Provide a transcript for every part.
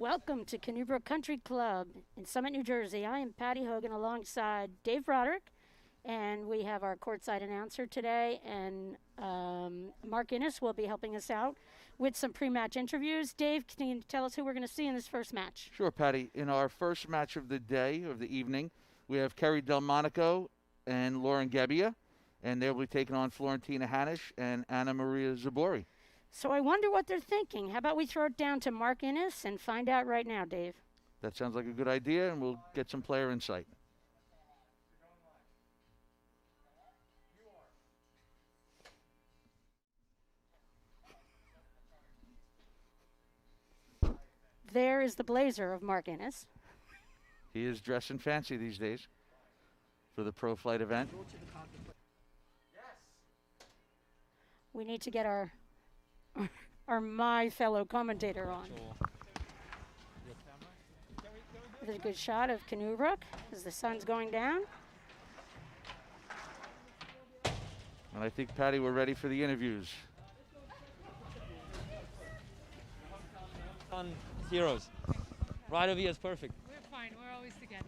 Welcome to Canoe Brook Country Club in Summit, New Jersey. I am Patty Hogan alongside Dave Broderick, and we have our courtside announcer today, and Mark Innes will be helping us out with some pre-match interviews. Dave, can you tell us who we're going to see in this first match? Sure, Patty. In our first match of the day, of the evening, we have Kerry Delmonico and Lauren Gebbia, and they'll be taking on Florentina Hanisch and Anna Maria Zubori. So I wonder what they're thinking. How about we throw it down to Mark Innes and find out right now, Dave? That sounds like a good idea, and we'll get some player insight. There is the blazer of Mark Innes. He is dressing fancy these days for the pro flight event. We need to get our my fellow commentator on. There's a good shot of Canoe Brook as the sun's going down. And I think, Patty, we're ready for the interviews. On heroes. Right over here is perfect. We're fine. We're always together.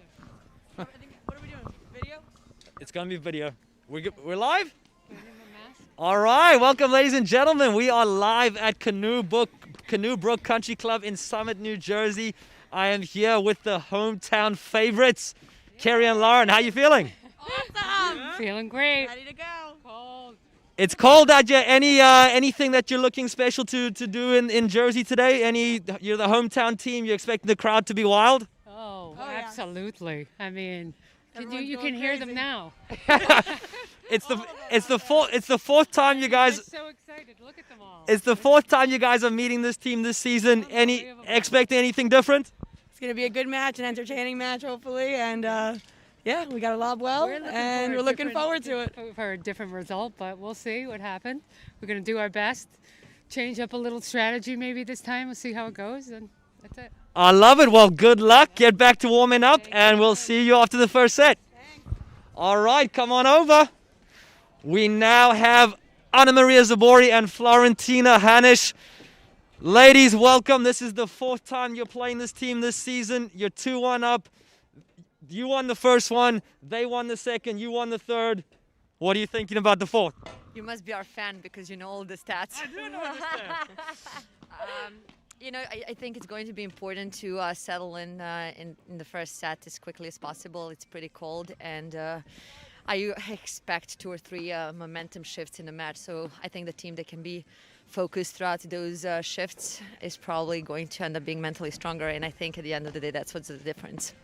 What are we doing? Video? It's going to be video. We're live? Put him a mask. All right. Welcome, ladies and gentlemen. We are live at Canoe Brook Country Club in Summit, New Jersey. I am here with the hometown favorites, Kerry and Lauren. How you feeling? Awesome. Feeling great. Ready to go. Cold. It's cold out here. Anything that you're looking special to do in Jersey today? You're the hometown team. You're expecting the crowd to be wild? Oh, yeah. absolutely. I mean, Everyone's you going can hear crazy. them now. It's the fourth time you I'm guys. so excited. Look at them all. It's the fourth time you guys are meeting this team this season. Unbelievable. Expecting anything different? It's going to be a good match, an entertaining match, hopefully. And, yeah, we got to lob well, and we're looking forward to it. For a different result, but we'll see what happens. We're going to do our best. Change up a little strategy maybe this time. We'll see how it goes, and that's it. I love it. Well, good luck. Get back to warming up, and we'll see you after the first set. All right, come on over. We now have Anna Maria Zubori and Florentina Hanisch. Ladies, welcome. This is the fourth time you're playing this team this season. You're 2-1 up. You won the first one. They won the second. You won the third. What are you thinking about the fourth? You must be our fan because you know all the stats. I do know the stats. I think it's going to be important to settle in the first set as quickly as possible. It's pretty cold, and I expect 2 or 3 momentum shifts in the match. So I think the team that can be focused throughout those shifts is probably going to end up being mentally stronger. And I think at the end of the day, that's what's the difference.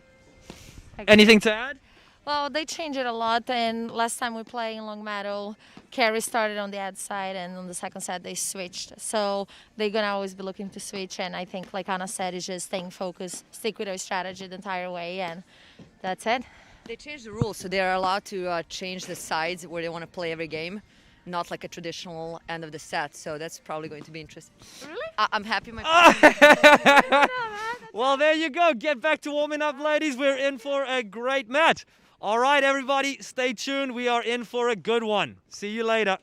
Anything to add? Well, they changed it a lot, and last time we played in Long Meadow, Kerry started on the ad side, and on the second set they switched. So they're going to always be looking to switch, and I think, like Anna said, is just staying focused, stick with our strategy the entire way, and that's it. They changed the rules, so they are allowed to change the sides where they want to play every game, not like a traditional end of the set. So that's probably going to be interesting. Really? I'm happy. Well, there you go. Get back to warming up, ladies. We're in for a great match. All right, everybody, stay tuned. We are in for a good one. See you later.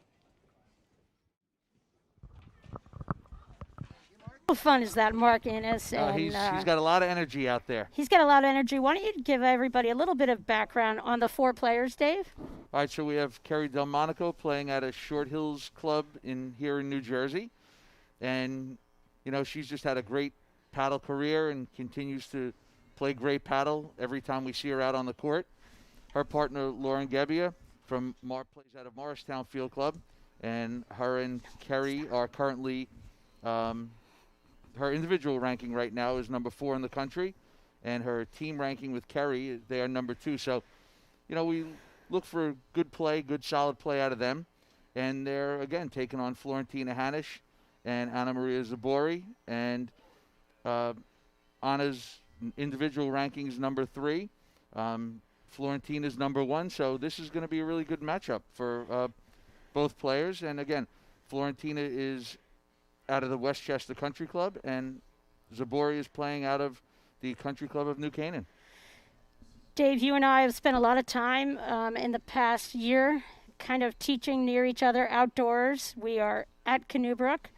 How fun is that, Mark Innes? He's got a lot of energy out there. He's got a lot of energy. Why don't you give everybody a little bit of background on the 4 players, Dave? All right, so we have Kerry Delmonico playing at a Short Hills club here in New Jersey. And, she's just had a great paddle career and continues to play great paddle every time we see her out on the court. Her partner, Lauren Gebbia, plays out of Morristown Field Club. And her and Kerry are currently, her individual ranking right now is number 4 in the country. And her team ranking with Kerry, they are number 2. So, we look for good play, good solid play out of them. And they're, again, taking on Florentina Hanisch and Anna Maria Zubori. And Anna's individual rankings number 3. Florentina's number 1. So this is going to be a really good matchup for both players. And, again, Florentina is out of the Westchester Country Club, and Zubori is playing out of the Country Club of New Canaan. Dave, you and I have spent a lot of time in the past year kind of teaching near each other outdoors. We are at Canoe Brook.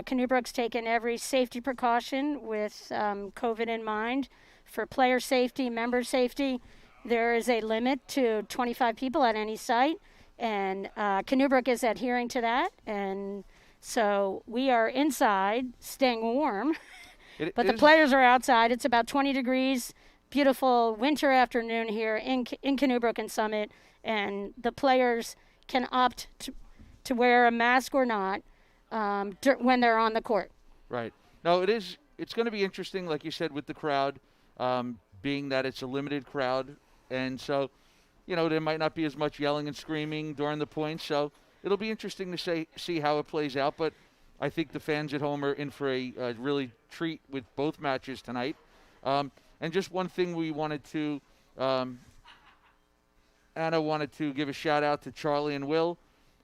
Canoe Brook's taken every safety precaution with COVID in mind for player safety, member safety. There is a limit to 25 people at any site, and Canoe Brook is adhering to that. And so we are inside, staying warm, but the players are outside. It's about 20 degrees, beautiful winter afternoon here in Canoe Brook and Summit, and the players can opt to wear a mask or not when they're on the court. Right. No, it's going to be interesting, like you said, with the crowd, being that it's a limited crowd. And so, there might not be as much yelling and screaming during the points. So it'll be interesting to see how it plays out. But I think the fans at home are in for a really treat with both matches tonight. And just one thing we wanted to, Anna wanted to give a shout out to Charlie and Will,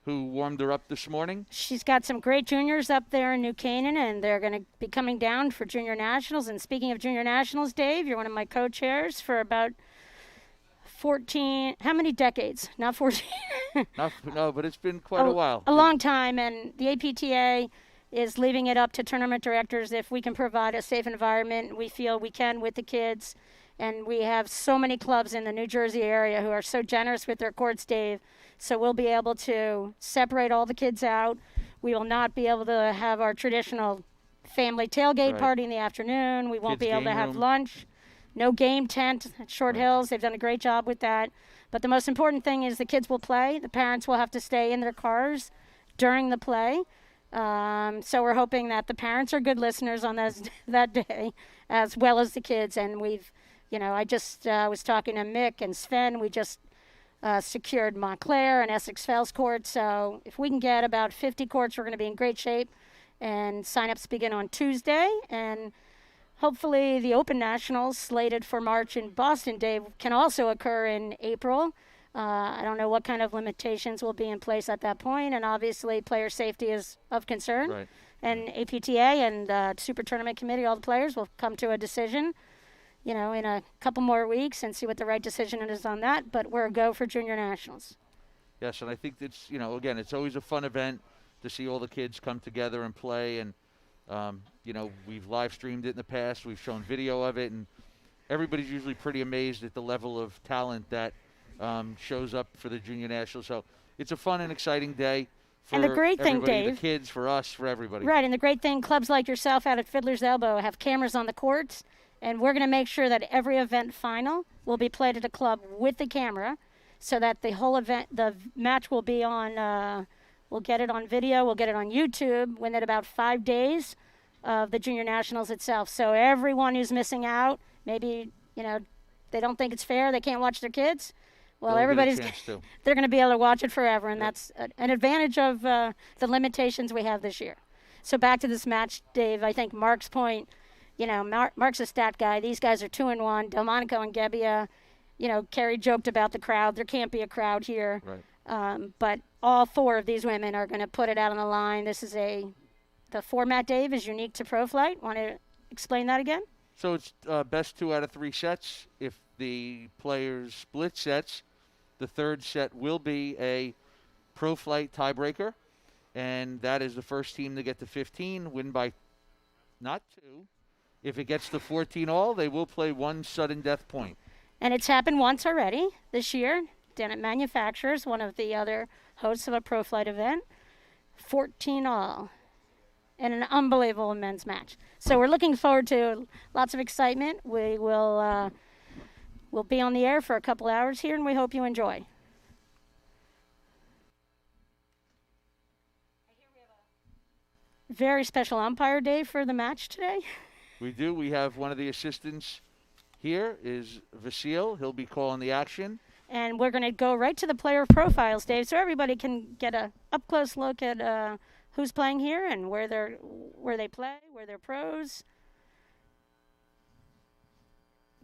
who warmed her up this morning. She's got some great juniors up there in New Canaan, and they're going to be coming down for junior nationals. And speaking of junior nationals, Dave, you're one of my co-chairs for about 14, how many decades? Not 14. No, but it's been quite a while. A long time, and the APTA is leaving it up to tournament directors if we can provide a safe environment. We feel we can with the kids, and we have so many clubs in the New Jersey area who are so generous with their courts, Dave, so we'll be able to separate all the kids out. We will not be able to have our traditional family tailgate party in the afternoon. We won't be able to have lunch. No game tent at Short Hills. They've done a great job with that. But the most important thing is the kids will play. The parents will have to stay in their cars during the play. So we're hoping that the parents are good listeners on that day, as well as the kids. And I just was talking to Mick and Sven. We just secured Montclair and Essex Fells courts. So if we can get about 50 courts, we're going to be in great shape. And sign-ups begin on Tuesday. And hopefully the Open Nationals slated for March in Boston, Dave, can also occur in April. I don't know what kind of limitations will be in place at that point, and obviously player safety is of concern. Right. And APTA and Super Tournament Committee, all the players will come to a decision, in a couple more weeks and see what the right decision is on that. But we're a go for Junior Nationals. Yes, and I think it's, again, it's always a fun event to see all the kids come together and play. And we've live streamed it in the past. We've shown video of it, and everybody's usually pretty amazed at the level of talent that shows up for the Junior Nationals. So it's a fun and exciting day for and the great thing, everybody, Dave, the kids, for us, for everybody. Right, and the great thing, clubs like yourself out at Fiddler's Elbow have cameras on the courts, and we're going to make sure that every event final will be played at a club with the camera, so that the whole event, the match will be on, we'll get it on video, we'll get it on YouTube within about 5 days of the Junior Nationals itself. So everyone who's missing out, maybe, they don't think it's fair, they can't watch their kids. Well, they're going to be able to watch it forever, and that's an advantage of the limitations we have this year. So back to this match, Dave, I think Mark's point, Mark's a stat guy. These guys are 2-1. Delmonico and Gebbia, Carrie joked about the crowd. There can't be a crowd here. Right. But all four of these women are going to put it out on the line. This is the format, Dave, is unique to Pro Flight. Want to explain that again? So it's best 2 out of 3 sets. If the players split sets, the third set will be a Pro Flight tiebreaker, and that is the first team to get to 15, win by not 2. If it gets to 14 all, they will play 1 sudden death point. And it's happened once already this year. Dennett Manufacturers, one of the other hosts of a Pro Flight event, 14 all. And an unbelievable men's match. So we're looking forward to lots of excitement. We will we'll be on the air for a couple hours here, and we hope you enjoy. Very special umpire day for the match today. We do. We have one of the assistants here is Vasil. He'll be calling the action. And we're going to go right to the player profiles, Dave, so everybody can get a up-close look at who's playing here and where they play, where they're pros.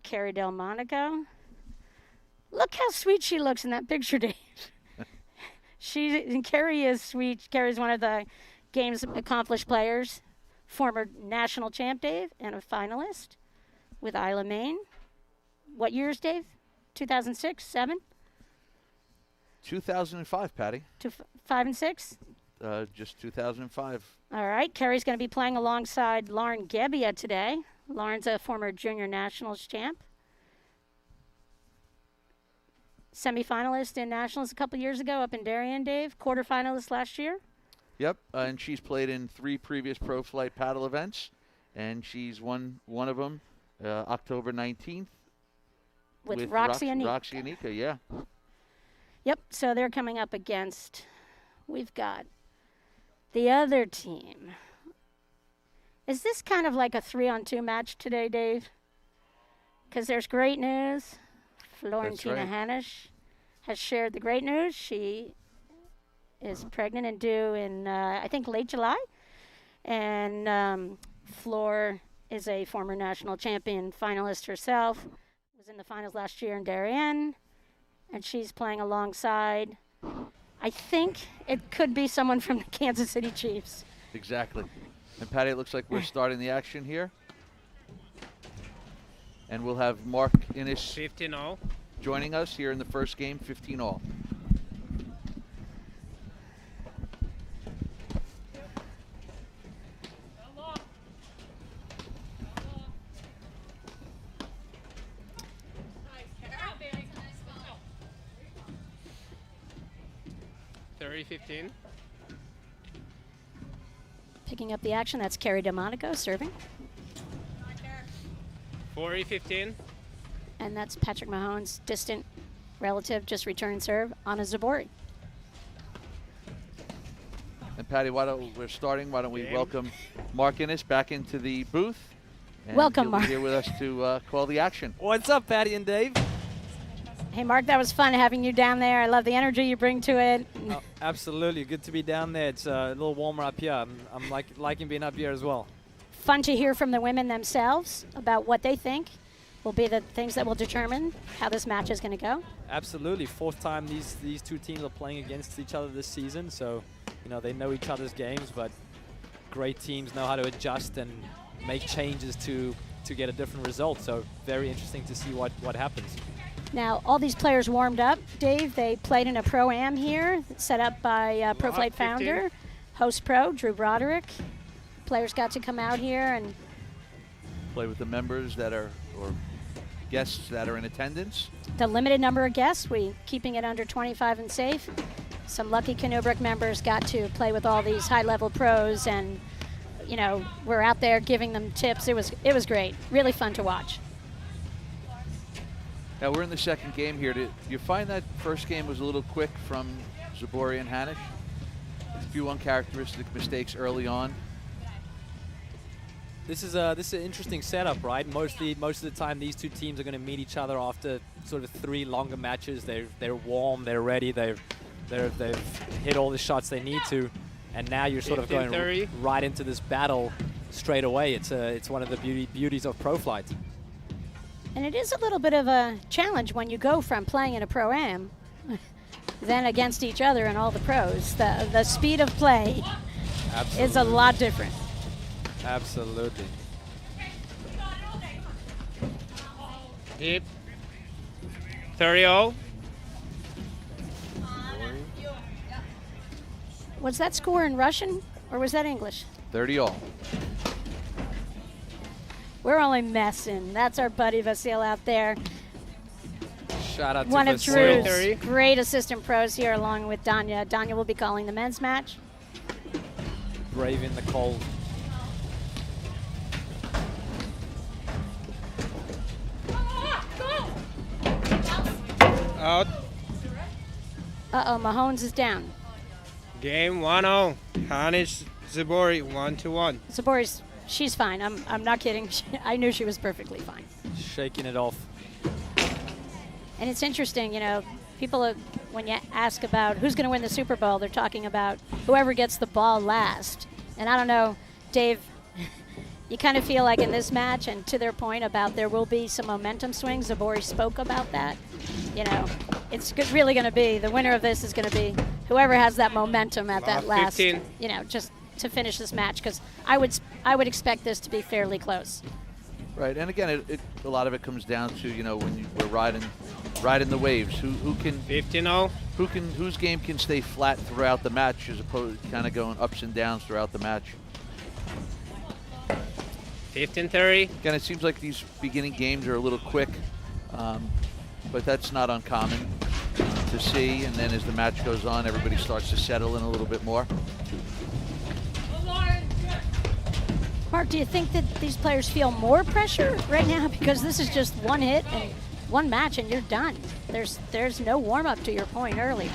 Carrie Delmonico. Look how sweet she looks in that picture, Dave. Carrie is sweet. Carrie's one of the game's accomplished players, former national champ, Dave, and a finalist with Isla Maine. What years, Dave? 2006, 7? 2005, Patty. 5 and 6? just 2005. All right, Kerry's going to be playing alongside Lauren Gebbia today. Lauren's a former junior nationals champ. Semifinalist in nationals a couple years ago up in Darien, Dave. Quarterfinalist last year. Yep, and she's played in 3 previous pro flight paddle events, and she's won one of them October 19th. With Roxy Anika. Roxy Anika, yeah. Yep, so they're coming up against, we've got the other team. Is this kind of like a 3-on-2 match today, Dave? Because there's great news. Florentina Hanisch has shared the great news. She is pregnant and due in, I think, late July. And Flor is a former national champion finalist herself. Was in the finals last year in Darien. And she's playing alongside, I think it could be someone from the Kansas City Chiefs. Exactly. And Patty, it looks like we're starting the action here. And we'll have Mark Innis 15-all joining us here in the first game, 15-all. $30-15. Picking up the action, that's Kerry DeMonico serving. $40-15. And that's Patrick Mahone's distant relative, just returned serve, Anna Zubori. And Patty, why don't we welcome Mark Innis back into the booth. And Welcome, he'll Mark. be here with us to call the action. What's up, Patty and Dave? Hey, Mark, that was fun having you down there. I love the energy you bring to it. Oh, absolutely. Good to be down there. It's a little warmer up here. I'm liking being up here as well. Fun to hear from the women themselves about what they think will be the things that will determine how this match is going to go. Absolutely. 4th time these two teams are playing against each other this season, so they know each other's games, but great teams know how to adjust and make changes to get a different result. So very interesting to see what happens. Now, all these players warmed up, Dave. They played in a Pro-Am here, set up by Pro Flight founder, host pro, Drew Broderick. Players got to come out here and play with the members that are, or guests that are in attendance. The limited number of guests, we keeping it under 25 and safe. Some lucky Canoe Brook members got to play with all these high-level pros, and we're out there giving them tips. It was great, really fun to watch. Now we're in the second game here. Do you find that first game was a little quick from Zubori and Hanisch? A few uncharacteristic mistakes early on. This is an interesting setup, right? Most of the time, these two teams are going to meet each other after sort of 3 longer matches. They're warm, they're ready, they've hit all the shots they need to, and now you're sort of going right into this battle straight away. It's one of the beauties of pro flight. And it is a little bit of a challenge when you go from playing in a Pro-Am then against each other and all the pros. The speed of play is a lot different. Absolutely. Hip. 30-all. Was that score in Russian or was that English? 30-all. We're only messing. That's our buddy Vasil out there. Shout out to one of Vasil. Drew's great assistant pros here, along with Danya. Danya will be calling the men's match. Brave in the cold. Out. Mahones is down. Game 1-0. Hanisch Zubori 1-1. Zubori's, she's fine. I'm not kidding. I knew she was perfectly fine. Shaking it off. And it's interesting, people, when you ask about who's going to win the Super Bowl, they're talking about whoever gets the ball last. And I don't know, Dave, you kind of feel like in this match, and to their point about there will be some momentum swings, Zubori spoke about that. It's really going to be, the winner of this is going to be whoever has that momentum at that last, 15. Just to finish this match, because I would expect this to be fairly close. Right, and again, a lot of it comes down to, when we're riding the waves. Who can 15-0. whose game can stay flat throughout the match as opposed to kind of going ups and downs throughout the match? 15-30. Again, it seems like these beginning games are a little quick, but that's not uncommon to see. And then as the match goes on, everybody starts to settle in a little bit more. Mark, do you think that these players feel more pressure right now because this is just one hit and one match and you're done? There's no warm-up, to your point earlier.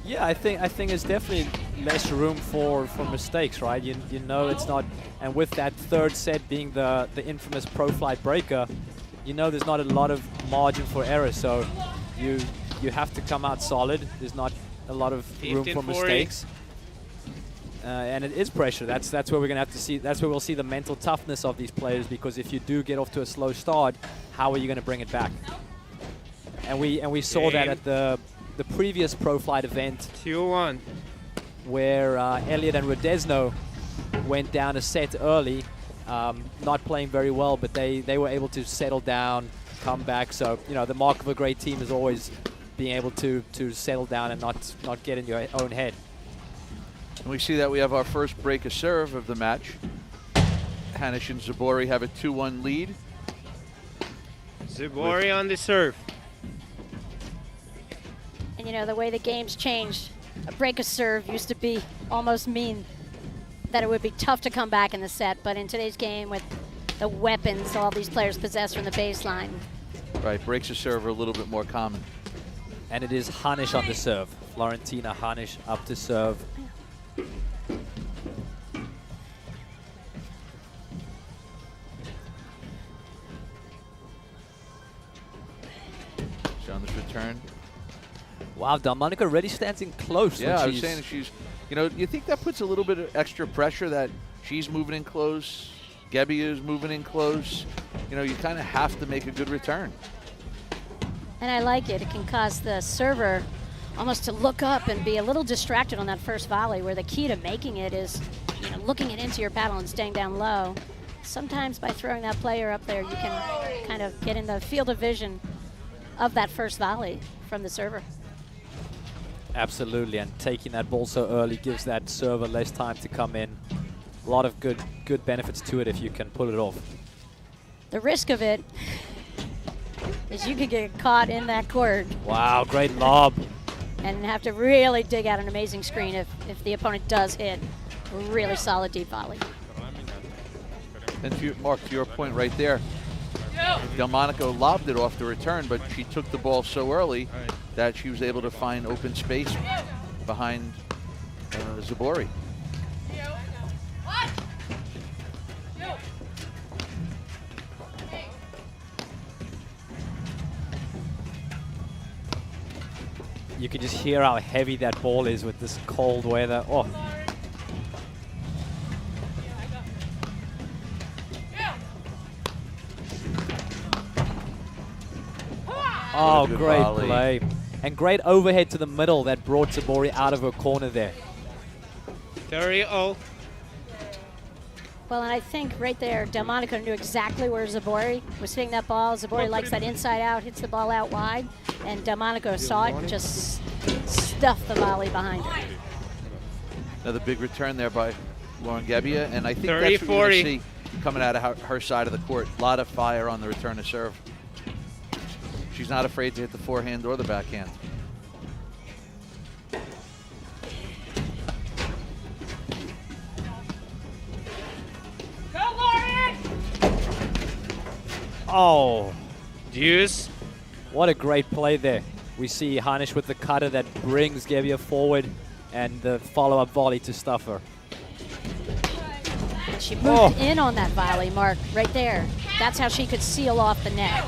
Yeah, I think it's definitely less room for mistakes, right? You know it's not, and with that third set being the infamous pro flight breaker, you know there's not a lot of margin for error, so you have to come out solid. There's not a lot of room for mistakes. And it is pressure. That's where we're gonna have to see. That's where we'll see the mental toughness of these players, because if you do get off to a slow start, how are you gonna bring it back? And we saw that at the previous Pro Flight event, 2-1, where Elliot and Rodesno went down a set early, not playing very well, but they were able to settle down, come back. So the mark of a great team is always being able to settle down and not get in your own head. And we see that we have our first break a serve of the match. Hanisch and Zubori have a 2-1 lead. Zubori on the serve. And the way the game's changed, a break a serve used to be almost mean that it would be tough to come back in the set, but in today's game with the weapons all these players possess from the baseline. Right, breaks a serve are a little bit more common. And it is Hanisch on the serve. Florentina Hanisch up to serve. On this return. Wow, Delmonica already stands in close. Yeah, I was saying she's, you think that puts a little bit of extra pressure that she's moving in close, Gebbia is moving in close. You kind of have to make a good return. And I like it. It can cause the server almost to look up and be a little distracted on that first volley, where the key to making it is, looking it into your paddle and staying down low. Sometimes by throwing that player up there, you can kind of get in the field of vision of that first volley from the server. Absolutely, and taking that ball so early gives that server less time to come in. A lot of good benefits to it if you can pull it off. The risk of it is you could get caught in that cord. Wow, great lob. And have to really dig out an amazing screen if the opponent does hit a really solid deep volley. And Mark, to your point right there, Delmonico lobbed it off the return, but she took the ball so early that she was able to find open space behind Zubori. You can just hear how heavy that ball is with this cold weather. Oh. Oh, great play. And great overhead to the middle that brought Zubori out of her corner there. 30-0. Well, and I think right there, Delmonico knew exactly where Zubori was hitting that ball. Zubori likes that inside out, hits the ball out wide, and Delmonico saw it and just stuffed the volley behind her. Another big return there by Lauren Gebbia, and I think that's what we're going to see coming out of her side of the court. A lot of fire on the return to serve. She's not afraid to hit the forehand or the backhand. Go, Lauren! Oh. Deuce. What a great play there. We see Hanisch with the cutter that brings Gebbia forward, and the follow-up volley to stuff her. She moved in on that volley, Mark, right there. That's how she could seal off the net.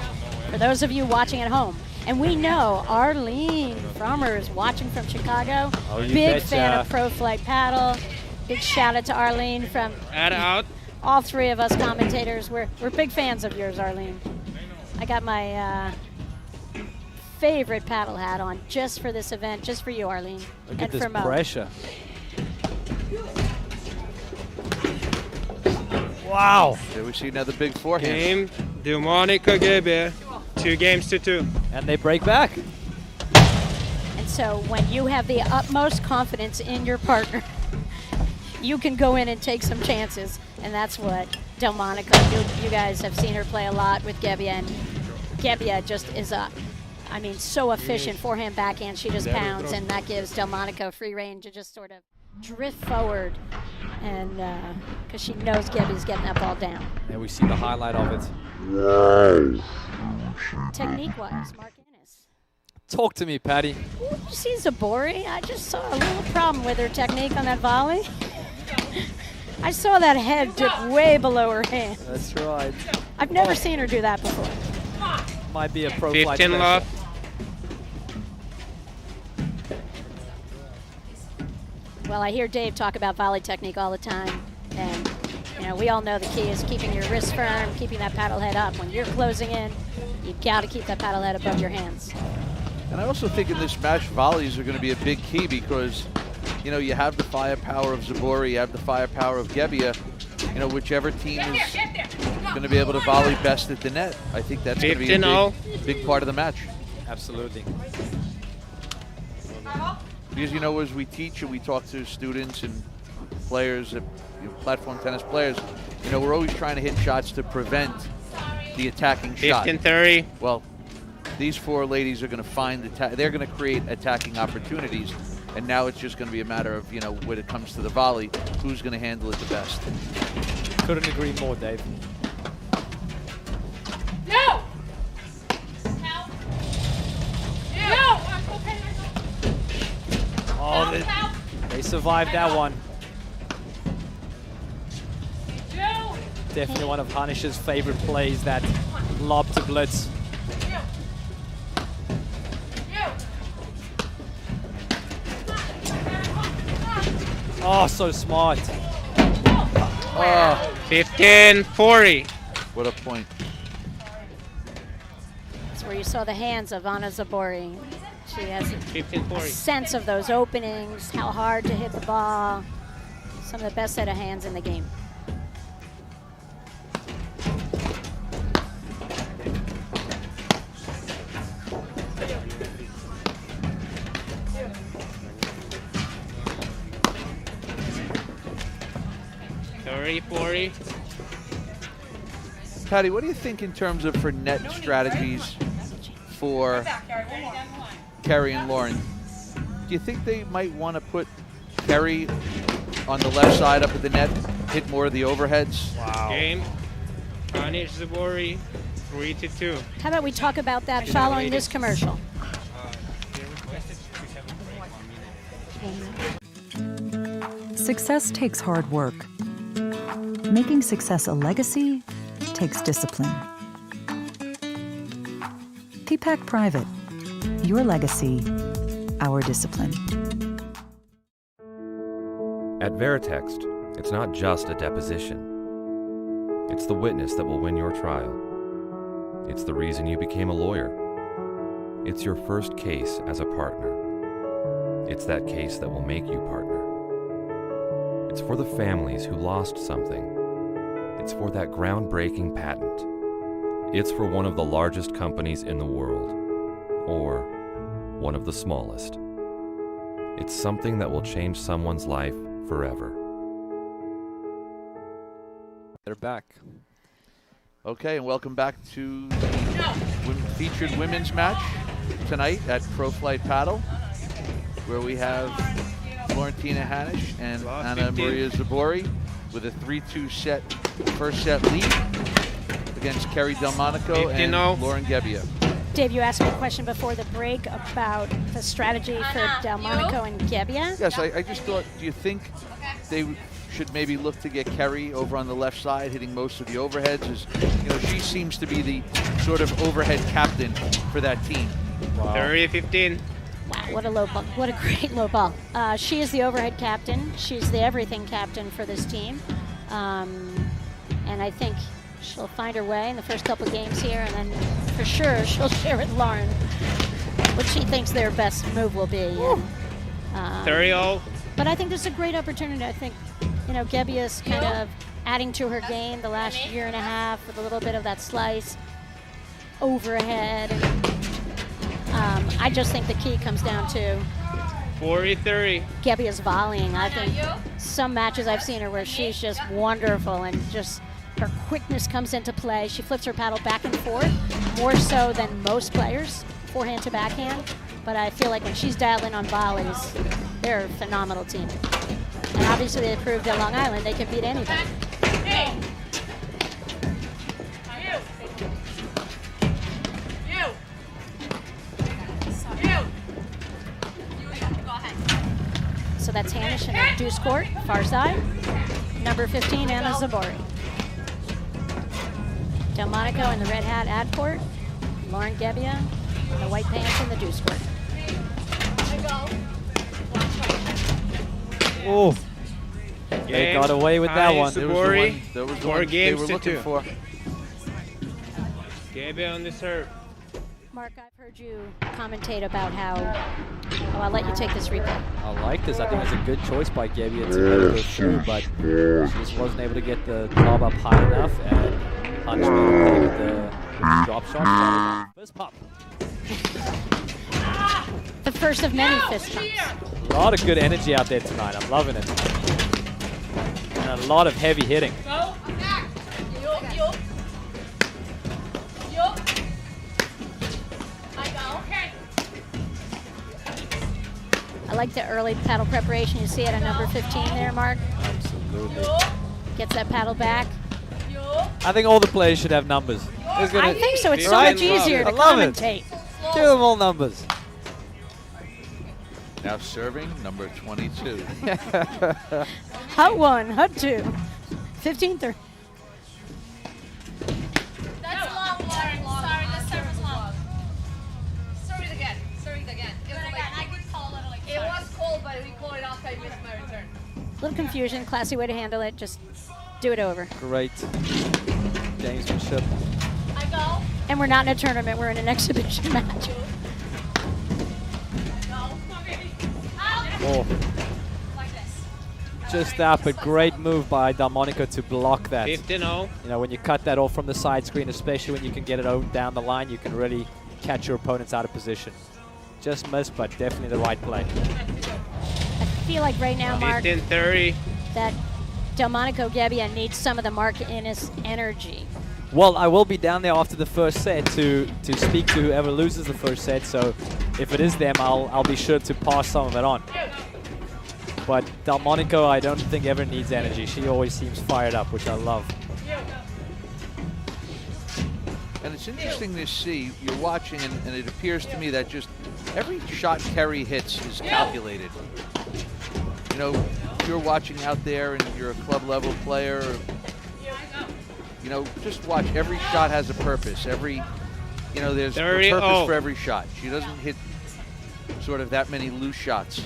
For those of you watching at home. And we know Arlene Frommer is watching from Chicago. Oh, you big betcha. fan of Pro Flight Paddle. Big shout out to Arlene from all three of us commentators. We're big fans of yours, Arlene. I got my favorite paddle hat on just for this event, just for you, Arlene. Look and at this for Mo. pressure. Wow. There we see another big forehand. Game, Delmonico Gebbia. 2 games to 2. And they break back. And So when you have the utmost confidence in your partner, you can go in and take some chances, and that's what Delmonico, you guys have seen her play a lot with Gebbia, and Gebbia just is so efficient forehand, backhand. She just pounds, and that gives Delmonico free reign to just sort of drift forward, and because she knows Gebbia's getting that ball down. And we see the highlight of it. Technique-wise, Mark Hanisch. Talk to me, Patty. Ooh, you see Zubori? I just saw a little problem with her technique on that volley. I saw that head dip way below her hand. That's right. I've never seen her do that before. Might be a pro flight 15 special. love. Well, I hear Dave talk about volley technique all the time, and we all know the key is keeping your wrist firm, keeping that paddle head up. When you're closing in, you've got to keep that paddle head above your hands. And I also think in this match, volleys are going to be a big key because, you have the firepower of Zubori, you have the firepower of Gebbia. Whichever team is going to be able to volley best at the net, I think that's going to be a big part of the match. Absolutely. Because, as we teach and we talk to students and players, platform tennis players, we're always trying to hit shots to prevent the attacking shot. 15-30. Well, these four ladies are going to find they're going to create attacking opportunities, and now it's just going to be a matter of, when it comes to the volley, who's going to handle it the best. Couldn't agree more, Dave. No! Oh, they survived that one. Definitely one of Hanisch's favorite plays, that lob to blitz. Oh, so smart. Oh, 15-40. what a point. That's where you saw the hands of Anna Zubori. She has a 15-40. sense of those openings, how hard to hit the ball. Some of the best set of hands in the game. Patty, what do you think in terms of for net strategies for Kerry and Lauren? Do you think they might want to put Kerry on the left side up at the net, hit more of the overheads? Wow. Game. Hanisch Zubori, 3-2. How about we talk about that following this commercial? Success takes hard work. Making success a legacy takes discipline. PPAC Private, your legacy, our discipline. At Veritext, it's not just a deposition. It's the witness that will win your trial. It's the reason you became a lawyer. It's your first case as a partner. It's that case that will make you partner. It's for the families who lost something. It's for that groundbreaking patent. It's for one of the largest companies in the world, or one of the smallest. It's something that will change someone's life forever. They're back. Okay, and welcome back to the featured women's match tonight at Pro Flight Paddle, where we have Florentina Hanisch and Anna Maria Zubori with a 3-2 first set lead against Kerry Delmonico and Lauren Gebbia. Dave, you asked me a question before the break about the strategy for Delmonico and Gebbia. Yes, I just thought, do you think they should maybe look to get Kerry over on the left side, hitting most of the overheads? She seems to be the sort of overhead captain for that team. Wow. 30-15. Wow, what a low ball. What a great low ball. She is the overhead captain. She's the everything captain for this team. And I think she'll find her way in the first couple games here, and then for sure she'll share with Lauren what she thinks their best move will be. 30-0. But I think this is a great opportunity. I think, Gebbia's kind of adding to her game the last year and a half with a little bit of that slice overhead. And, I just think the key comes down to 40-30. Gebbia's volleying. I think some matches I've seen her where she's just wonderful and just her quickness comes into play. She flips her paddle back and forth more so than most players, forehand to backhand. But I feel like when she's dialed in on volleys, they're a phenomenal team. And obviously they proved at Long Island they can beat anybody. So that's Hanisch in the deuce court, far side. Number 15, Anna Zubori. Delmonico in the red hat ad court. Lauren Gebbia in the white pants in the deuce court. Oh, they got away with that one. Zubori, That was the 4 one they games were to looking 2. for. Gebbia on the serve. Mark, I've heard you commentate about how, I'll let you take this replay. I like this. I think it's a good choice by Gebbia to let it go through, but she just wasn't able to get the lob up high enough, and Hanisch made a play with the drop shot. First pop. The first of many fist bumps. A lot of good energy out there tonight. I'm loving it. And a lot of heavy hitting. I like the early paddle preparation. You see it at number 15 there, Mark. Absolutely. Gets that paddle back. I think all the players should have numbers. I think so. It's so Right? much easier to I love it. commentate. Give them all numbers. Now serving number 22. Hut 1, hut 2. 15-30. That's long, Lauren. Sorry, the serve was long. Serve it again. Serve it again. It was cold, but we called it after I missed my return. Little confusion, classy way to handle it. Just do it over. Great gamesmanship. And we're not in a tournament, we're in an exhibition match. Oh. Just that, but great move by Delmonico to block that. 15-0. You know, when you cut that off from the side screen, especially when you can get it down the line, you can really catch your opponents out of position. Just missed, but definitely the right play. I feel like right now, Mark, 15-30. that Delmonico Gebbia needs some of the Mark Innes energy. Well, I will be down there after the first set to speak to whoever loses the first set, so if it is them, I'll be sure to pass some of it on. But Delmonico, I don't think ever needs energy. She always seems fired up, which I love. And it's interesting to see, you're watching, and it appears to me that just every shot Kerry hits is calculated. You know, if you're watching out there and you're a club level player, you know, just watch. Every shot has a purpose. There's a purpose for every shot. She doesn't hit sort of that many loose shots.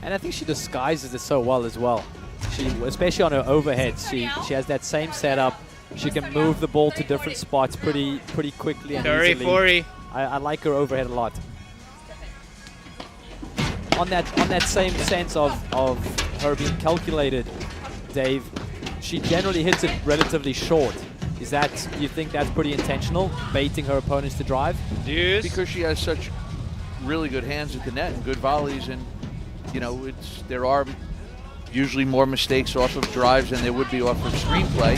And I think she disguises it so well as well. She, especially on her overheads, she has that same setup. She can move the ball to different spots pretty quickly and 30-40. I like her overhead a lot. On that same sense of her being calculated, Dave, she generally hits it relatively short. You think that's pretty intentional, baiting her opponents to drive? Yes. Because she has such really good hands at the net and good volleys, and you know, there are usually more mistakes off of drives than there would be off of screenplay.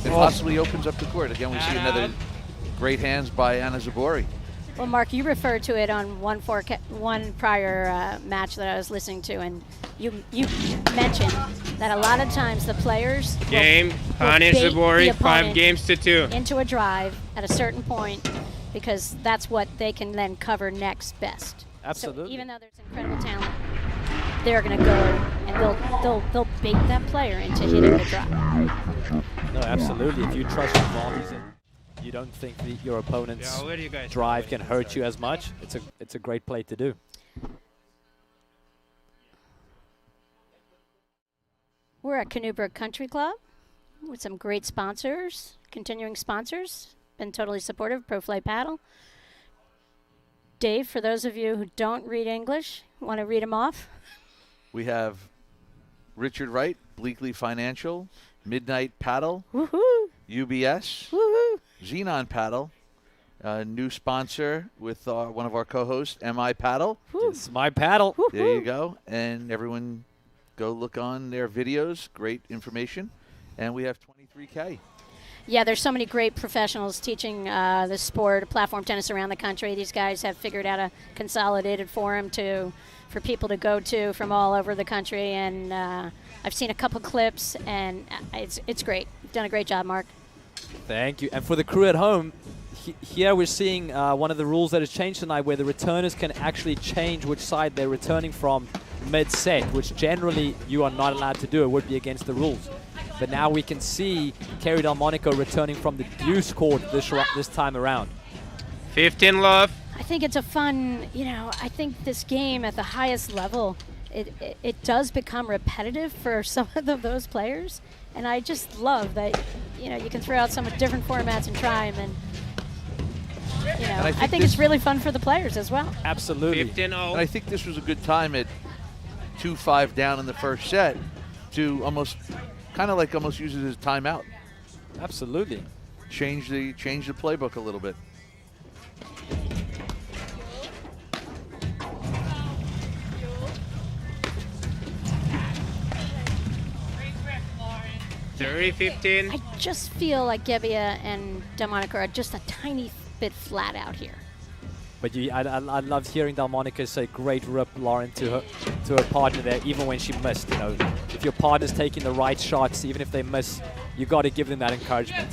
It possibly opens up the court. Again, we see another great hands by Anna Zubori. Well, Mark, you referred to it on one prior match that I was listening to, and you mentioned that a lot of times the players Game, Hanisch, Zubori, 5 games to 2. Into a drive at a certain point, because that's what they can then cover next best. Absolutely. So even though there's incredible talent, they're going to go and they'll bait that player into hitting the drive. No, absolutely. If you trust your volleys and you don't think that your opponent's drive can hurt you as much, it's a great play to do. We're at Canoe Brook Country Club with some great sponsors, continuing sponsors, been totally supportive, Pro Flight Paddle. Dave, for those of you who don't read English, want to read them off? We have Richard Wright, Bleakley Financial, Midnight Paddle, Woohoo! UBS, Woohoo! Xenon Paddle, New sponsor with one of our co-hosts, MI Paddle. It's my paddle. There you go. And everyone go look on their videos. Great information. And we have 23K. Yeah, there's so many great professionals teaching the sport of platform tennis around the country. These guys have figured out a consolidated forum for people to go to from all over the country. And I've seen a couple clips, and it's great. You've done a great job, Mark. Thank you. And for the crew at home, here we're seeing one of the rules that has changed tonight, where the returners can actually change which side they're returning from mid-set, which generally you are not allowed to do. It would be against the rules. But now we can see Kerry Delmonico returning from the deuce court this time around. 15 love. I think it's a fun, I think this game at the highest level, it does become repetitive for some of those players. And I just love that, you can throw out some different formats and try them. And, I think it's really fun for the players as well. Absolutely. 15-0. And I think this was a good time at 2-5 down in the first set to almost use it as a timeout. Absolutely. Change the playbook a little bit. $30-15. I just feel like Gebbia and Delmonico are just a tiny bit flat out here. But I loved hearing Delmonico say great rip, Lauren, to her partner there, even when she missed. If your partner's taking the right shots, even if they miss, you got to give them that encouragement.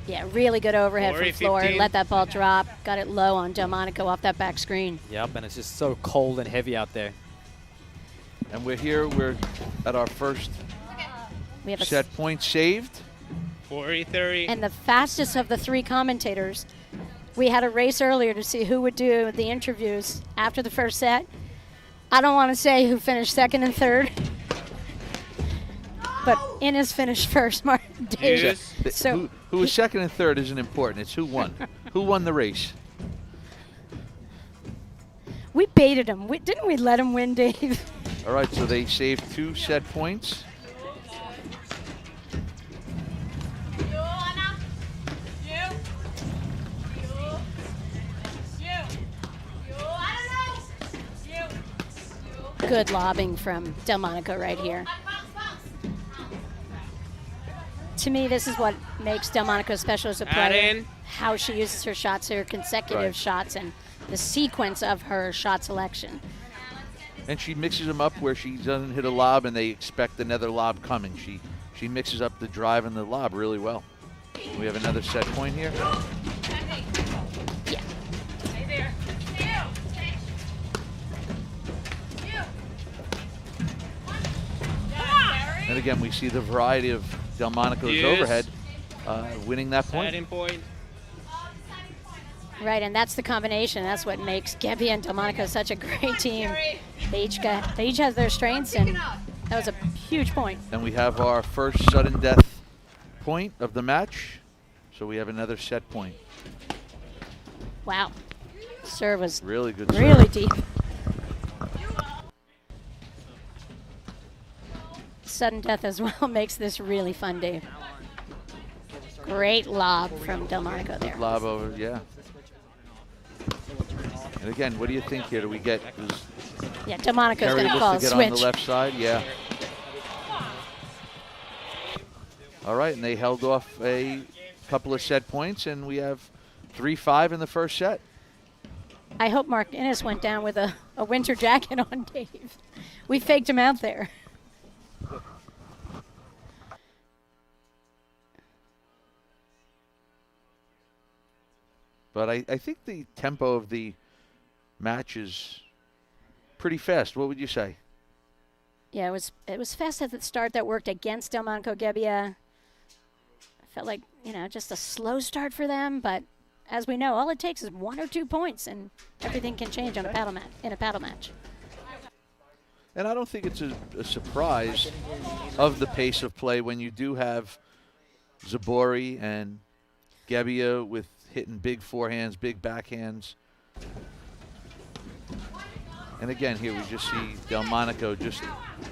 Yeah, really good overhead from 40, floor. 15. Let that ball drop. Got it low on Delmonico off that back screen. Yep, and it's just so cold and heavy out there. And we're at our first We have set point saved. 40-30. And the fastest of the three commentators. We had a race earlier to see who would do the interviews after the first set. I don't want to say who finished second and third, but Innes finished first. Martin Davis. Yes. So Who was second and third isn't important. It's who won. Who won the race? we baited him. Didn't we let him win, Dave? All right, so they saved 2 set points. Good lobbing from Delmonico right here. To me, this is what makes Delmonico special as a Add player. in. How she uses her shots, her consecutive Right. shots, and the sequence of her shot selection. And she mixes them up where she doesn't hit a lob and they expect another lob coming. She mixes up the drive and the lob really well. We have another set point here. Yeah. And again, we see the variety of Delmonico's Yes. overhead winning that point. Setting point. Right, and that's the combination. That's what makes Gebbia and Delmonico such a great team. They each have their strengths, and that was a huge point. And we have our first sudden death point of the match. So we have another set point. Wow. Serve was Really good serve. really deep. Sudden death as well makes this really fun, Dave. Great lob from Delmonico there. Lob over, yeah. And again, what do you think here? Do we get Yeah, Delmonico's Kerry going to looks call a to get on the switch. left side? Yeah. All right, and they held off a couple of set points, and we have 3-5 in the first set. I hope Mark Innes went down with a winter jacket on, Dave. We faked him out there. But I think the tempo of the match is pretty fast. What would you say? Yeah, it was fast at the start. That worked against Delmonico Gebbia. Felt like, just a slow start for them, but as we know, all it takes is 1 or 2 points and everything can change on a paddle match. And I don't think it's a surprise of the pace of play when you do have Zubori and Gebbia with hitting big forehands, big backhands. And again, here we just see Delmonico just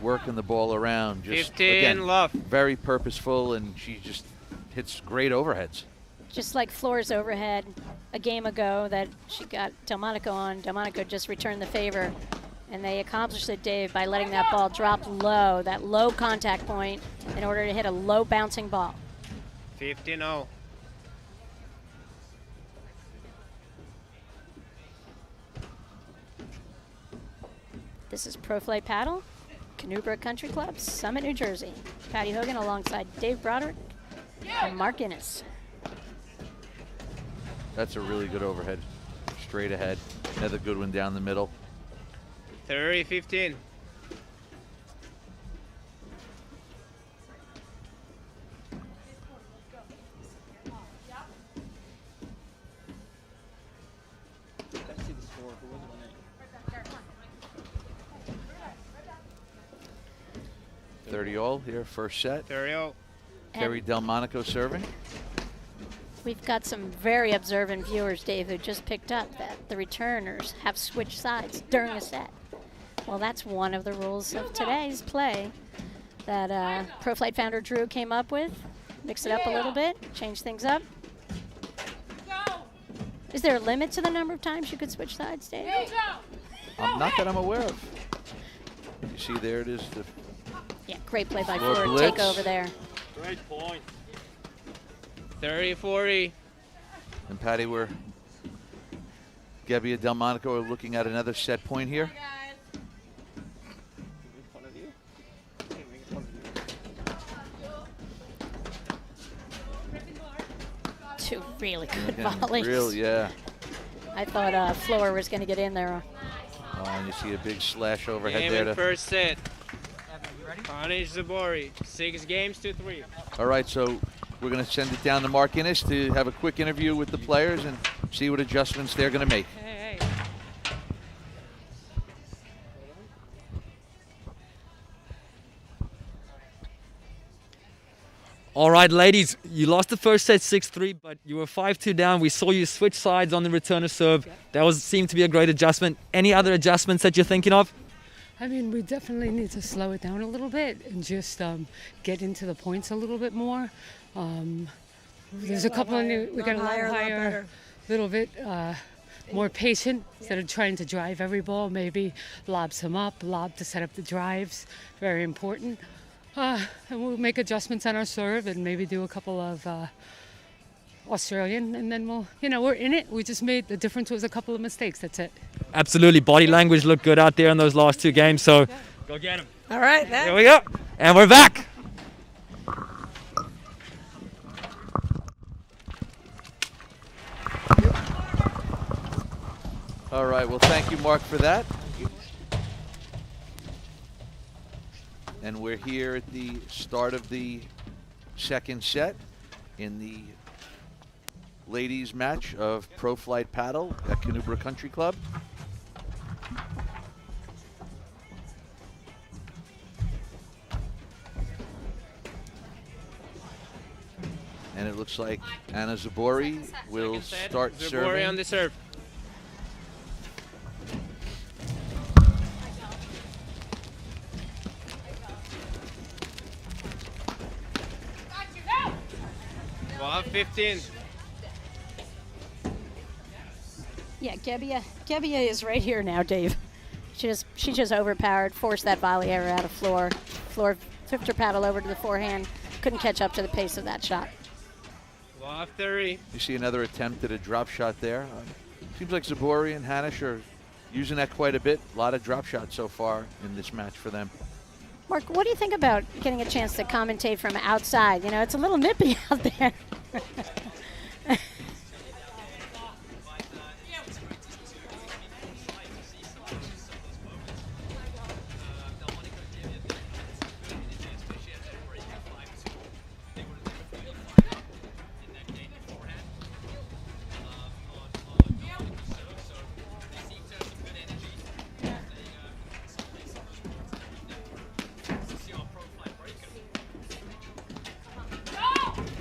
working the ball around. Just, 15 again, love. very purposeful, and she just hits great overheads. Just like Floor's overhead a game ago that she got Delmonico on. Delmonico just returned the favor. And they accomplished it, Dave, by letting that ball drop low, that low contact point, in order to hit a low bouncing ball. 15-0. This is Pro Flight Paddle, Canoe Brook Country Club, Summit, New Jersey. Patty Hogan alongside Dave Broderick and Mark Innes. That's a really good overhead. Straight ahead. Another good one down the middle. 30-15. All here, first set. 30-0. Kerry Delmonico serving. We've got some very observant viewers, Dave, who just picked up that the returners have switched sides during a set. Well, that's one of the rules of today's play that Pro Flight founder Drew came up with. Mix it up a little bit, change things up. Is there a limit to the number of times you could switch sides, Dave? Not that I'm aware of. You see, there it is. Yeah, great play by Floor Ford. blitz. Take over there. Great point. 30-40. And Patty, we're Gebbia Delmonico are looking at another set point here. Two really good Again, volleys. Really, yeah. I thought Floor was going to get in there. Oh, and you see a big slash overhead Game there. in first set. Hanisch Zubori. 6 games to 3. All right, so we're going to send it down to Mark Innes to have a quick interview with the players and see what adjustments they're going to make. Hey. All right, ladies, you lost the first set 6-3, but you were 5-2 down. We saw you switch sides on the returner serve. That seemed to be a great adjustment. Any other adjustments that you're thinking of? I mean, we definitely need to slow it down a little bit and just get into the points a little bit more. There's a couple of new, we got a lot higher, little bit more patient instead of trying to drive every ball. Maybe lob some up, lob to set up the drives. Very important. And we'll make adjustments on our serve and maybe do a couple of Australian, and then we'll, we're in it. We just made the difference was a couple of mistakes. That's it. Absolutely. Body language looked good out there in those last 2 games, so go get him. All right. Here we go. And we're back. All right, well, thank you, Mark, for that. And we're here at the start of the second set in the ladies match of Pro Flight Paddle at Canoe Brook Country Club. And it looks like Anna Zubori will start Zubori serving. on the serve. Well, 15. Yeah, Gebbia is right here now, Dave. She just overpowered, forced that volley error out of Floor. Floor flipped her paddle over to the forehand. Couldn't catch up to the pace of that shot. Well, 30. You see another attempt at a drop shot there. Seems like Zubori and Hanisch are using that quite a bit. A lot of drop shots so far in this match for them. Mark, what do you think about getting a chance to commentate from outside? It's a little nippy out there.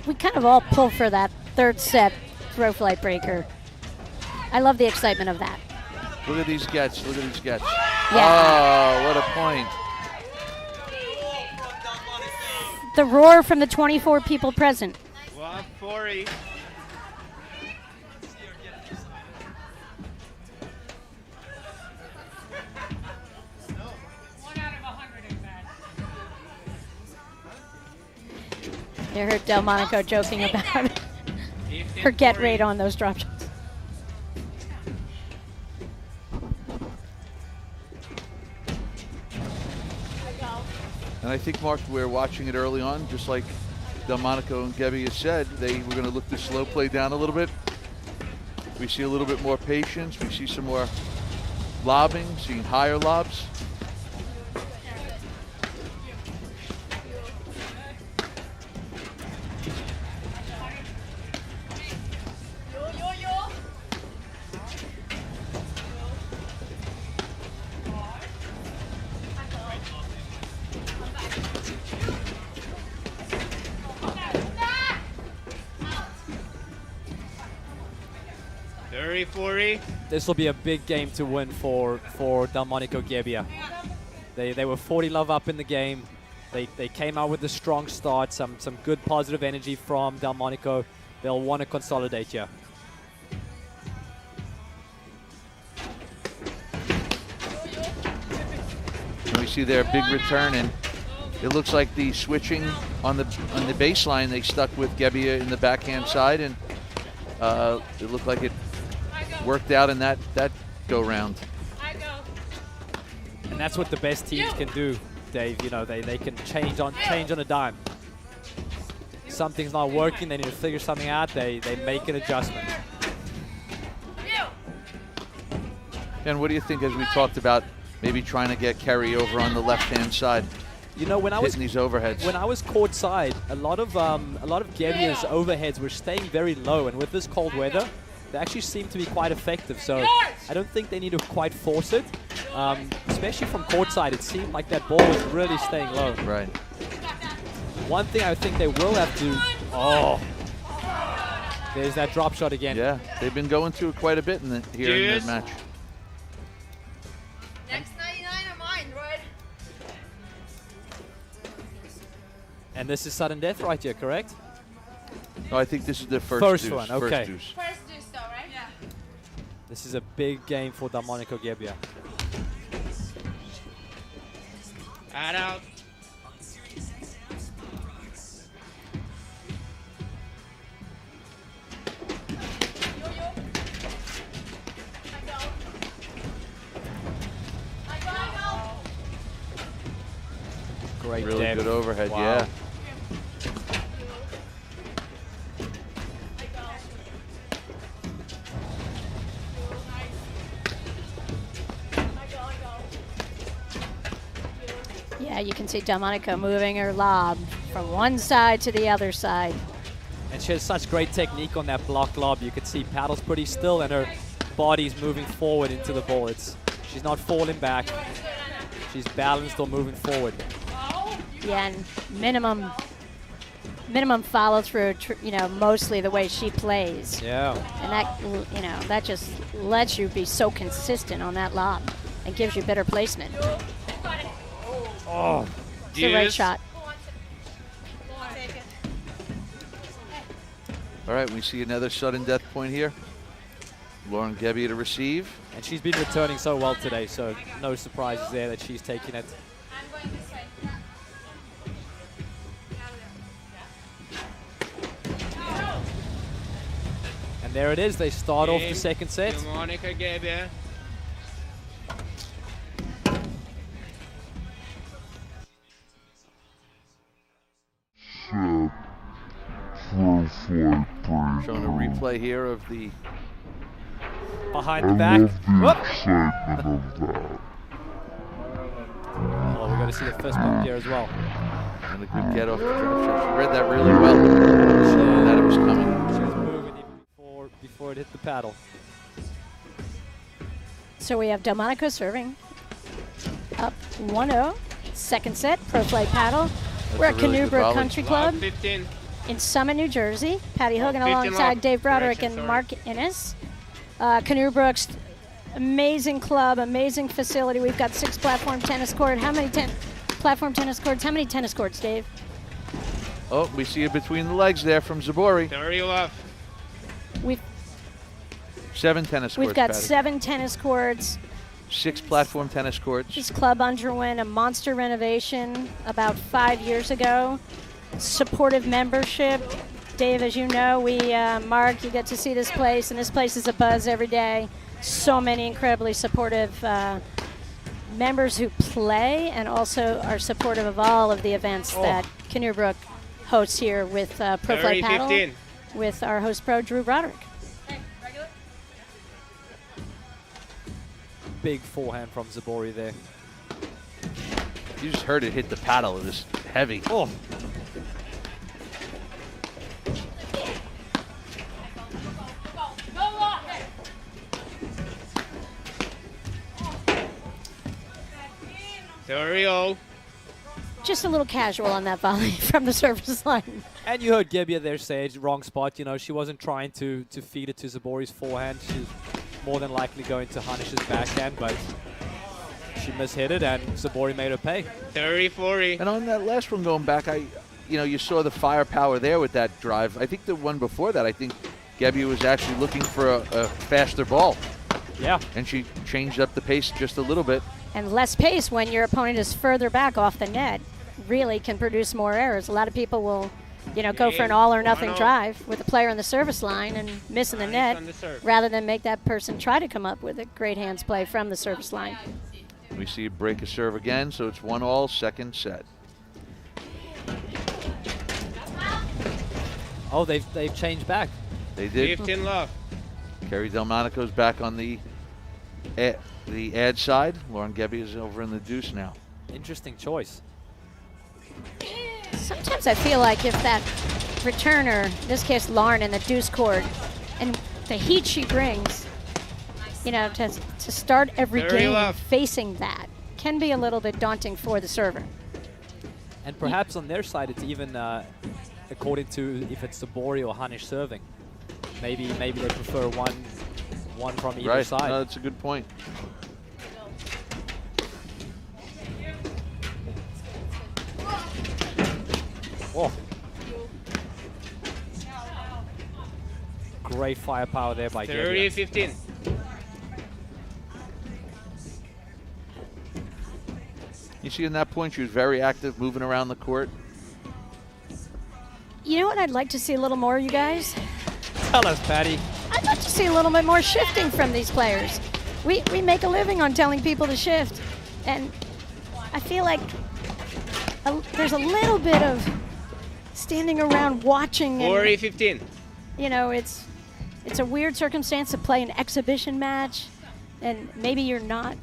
We kind of all pull for that third set throw flight breaker. I love the excitement of that. Look at these gets. Look at these gets. Yeah. Oh, what a point. The roar from the 24 people present. 140. You heard Delmonico joking about her get rate on those drop shots. And I think, Mark, we're watching it early on, just like Delmonico and Gebbia said. They were going to look to slow play down a little bit. We see a little bit more patience. We see some more lobbing, seeing higher lobs. This will be a big game to win for Delmonico Gebbia. They were 40 love up in the game. They came out with a strong start, some good positive energy from Delmonico. They'll want to consolidate here. And we see their big return, and it looks like the switching on the baseline, they stuck with Gebbia in the backhand side, and it looked like it worked out in that go round. And that's what the best teams can do, Dave. You know, they can change on a dime. Something's not working, they need to figure something out, they make an adjustment. And what do you think, as we talked about maybe trying to get Kerry over on the left-hand side? You know, when I was hitting these overheads. When I was courtside, a lot of Gebbia's overheads were staying very low, and with this cold weather, they actually seem to be quite effective. So I don't think they need to quite force it, especially from courtside. It seemed like that ball was really staying low. Right. One thing I think they will have to. Oh, there's that drop shot again. Yeah, they've been going through it quite a bit in the match. Next 99 are mine, right? And this is sudden death right here, correct? No, I think this is the first deuce. One, okay. First deuce though, right? Yeah. This is a big game for Delmonico Gebbia. Add out. Great really depth. Good overhead, wow. Yeah. Yeah, you can see Delmonico moving her lob from one side to the other side. And she has such great technique on that block lob. You can see paddle's pretty still and her body's moving forward into the ball. She's not falling back. She's balanced or moving forward. Yeah, and minimum follow through, mostly the way she plays. Yeah. And that just lets you be so consistent on that lob and gives you better placement. Oh, it's a right shot. All right, we see another sudden death point here. Lauren Gebbia to receive. And she's been returning so well today, so no surprises there that she's taking it. And there it is. They start off the second set. Delmonico Gebbia. Showing a replay here of the behind the back. Whoop. Oh, we're going to see the first bump here as well. And a good get off the drop shot. She read that really well. She knew that it was coming. She was moving even before it hit the paddle. So we have Delmonico serving up 1-0. Second set, pro flight paddle. We're at Canoe Brook Country Club in Summit, New Jersey. Patty Hogan alongside Dave Broderick and Mark Innes. Canoe Brook's amazing club, amazing facility. We've got 6 platform tennis courts. How many platform tennis courts? How many tennis courts, Dave? Oh, we see it between the legs there from Zubori. 30 left. 7 tennis courts. We've got Patty. 7 tennis courts. 6 platform tennis courts. This club underwent a monster renovation about 5 years ago. Supportive membership. Dave, as you know, Mark, you get to see this place, and this place is a buzz every day. So many incredibly supportive members who play and also are supportive of all of the events that Canoe Brook hosts here with Pro Flight Paddle 15. with our host pro, Drew Broderick. Big forehand from Zubori there. You just heard it hit the paddle. It was heavy. Oh. Just a little casual on that volley from the service line. And you heard Gebbia there say, wrong spot. You know, she wasn't trying to feed it to Zubori's forehand. She's more than likely going to Hanisch's backhand, but she mishit it, and Zubori made her pay. 30-40. And on that last one going back, you saw the firepower there with that drive. I think the one before that, I think Gebbia was actually looking for a faster ball. Yeah. And she changed up the pace just a little bit. And less pace when your opponent is further back off the net really can produce more errors. A lot of people will, go for an all or nothing drive with a player on the service line and missing the net rather than make that person try to come up with a great hands play from the service line. We see a break a serve again, so it's 1-all, second set. Oh, they've changed back. They did. 15 left. Kerry Delmonico's back on the ad side. Lauren Gebbia is over in the deuce now. Interesting choice. Sometimes I feel like if that returner, in this case Lauren in the deuce court, and the heat she brings, to start every game facing that can be a little bit daunting for the server. And perhaps on their side, it's even according to if it's Zubori or Hanisch serving. Maybe they prefer one from either side. No, that's a good point. Oh. Great firepower there by Gebbia. 30-15. You see in that point, she was very active, moving around the court. You know what I'd like to see a little more, you guys? Tell us, Patty. I'd like to see a little bit more shifting from these players. We make a living on telling people to shift, and I feel like there's a little bit of standing around watching. 40-15. It's a weird circumstance to play an exhibition match, and maybe you're not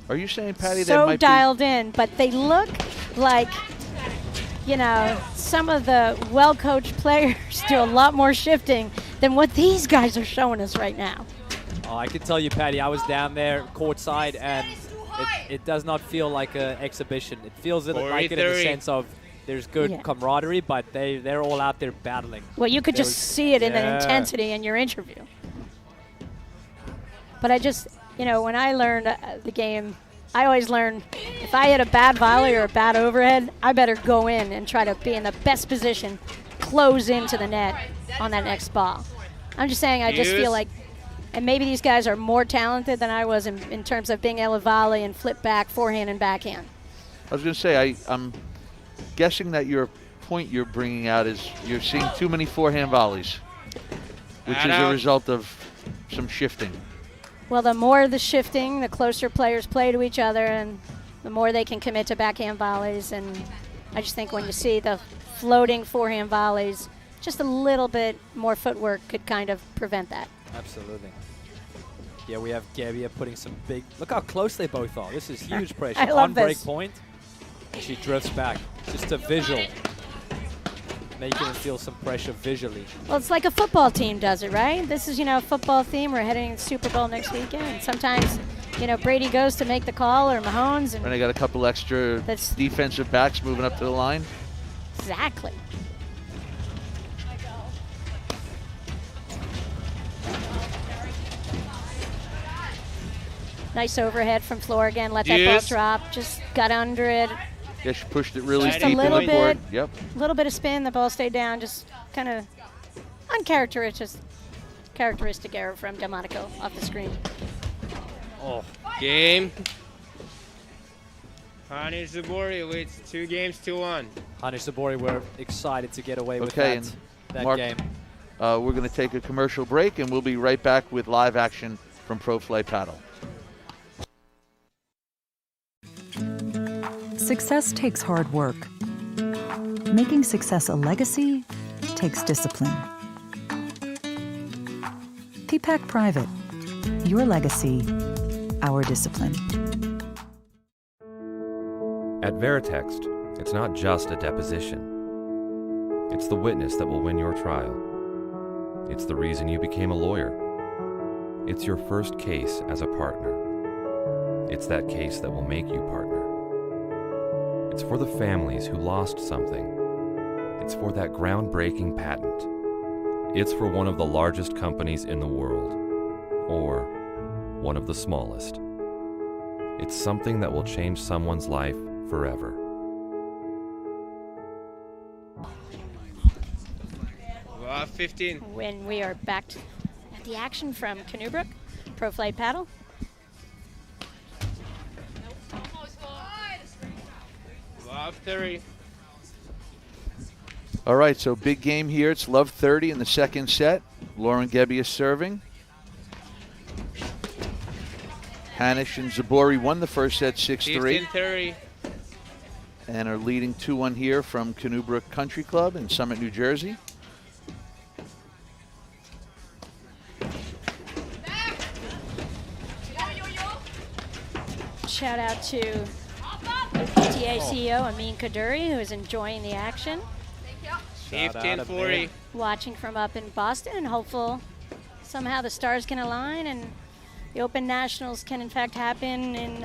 Are you saying, Patty, that so might dialed in, but they look like, some of the well-coached players do a lot more shifting than what these guys are showing us right now. Oh, I can tell you, Patty, I was down there courtside, and it does not feel like an exhibition. It feels like it in the sense of there's good camaraderie, but they're all out there battling. Well, you could just see it in the intensity in your interview. But I just, when I learned the game, I always learn if I hit a bad volley or a bad overhead, I better go in and try to be in the best position, close into the net on that next ball. I'm just saying, I just feel like, and maybe these guys are more talented than I was in terms of being able to volley and flip back, forehand and backhand. I was going to say, I'm guessing that your point you're bringing out is you're seeing too many forehand volleys, which is a result of some shifting. Well, the more the shifting, the closer players play to each other, and the more they can commit to backhand volleys. And I just think when you see the floating forehand volleys, just a little bit more footwork could kind of prevent that. Absolutely. Yeah, we have Gebbia putting some big... Look how close they both are. This is huge pressure. I love on break this. point, and she drifts back. Just a visual. Making them feel some pressure visually. Well, it's like a football team does it, right? This is, a football theme. We're heading to the Super Bowl next weekend. Sometimes, Brady goes to make the call, or Mahomes. And they got a couple extra defensive backs moving up to the line. Exactly. Nice overhead from floor again. Let that ball drop. Just got under it. Yeah, she pushed it really Just deep a little in the court. bit. Yep. A little bit of spin. The ball stayed down. Just kind of characteristic error from Delmonico off the screen. Oh, game. Hanisch Zubori leads 2 games to 1. Hanisch Zubori were excited to get away with Okay, that, and that Mark, game. We're going to take a commercial break, and we'll be right back with live action from Pro Fly Paddle. Success takes hard work. Making success a legacy takes discipline. PPAC Private. Your legacy, our discipline. At Veritext, it's not just a deposition. It's the witness that will win your trial. It's the reason you became a lawyer. It's your first case as a partner. It's that case that will make you partner. It's for the families who lost something. It's for that groundbreaking patent. It's for one of the largest companies in the world, or one of the smallest. It's something that will change someone's life forever. Wow, 15. When we are back at the action from Canoe Brook, Pro Flight Paddle. Wow, 30. All right, so big game here. It's love 30 in the second set. Lauren Gebbia serving. Hanisch and Zubori won the first set 6-3. 15-30. And are leading 2-1 here from Canoe Brook Country Club in Summit, New Jersey. Shout out to PTA CEO Amin Kaduri, who is enjoying the action. 15-40. Watching from up in Boston and hopeful somehow the stars can align and the Open Nationals can in fact happen in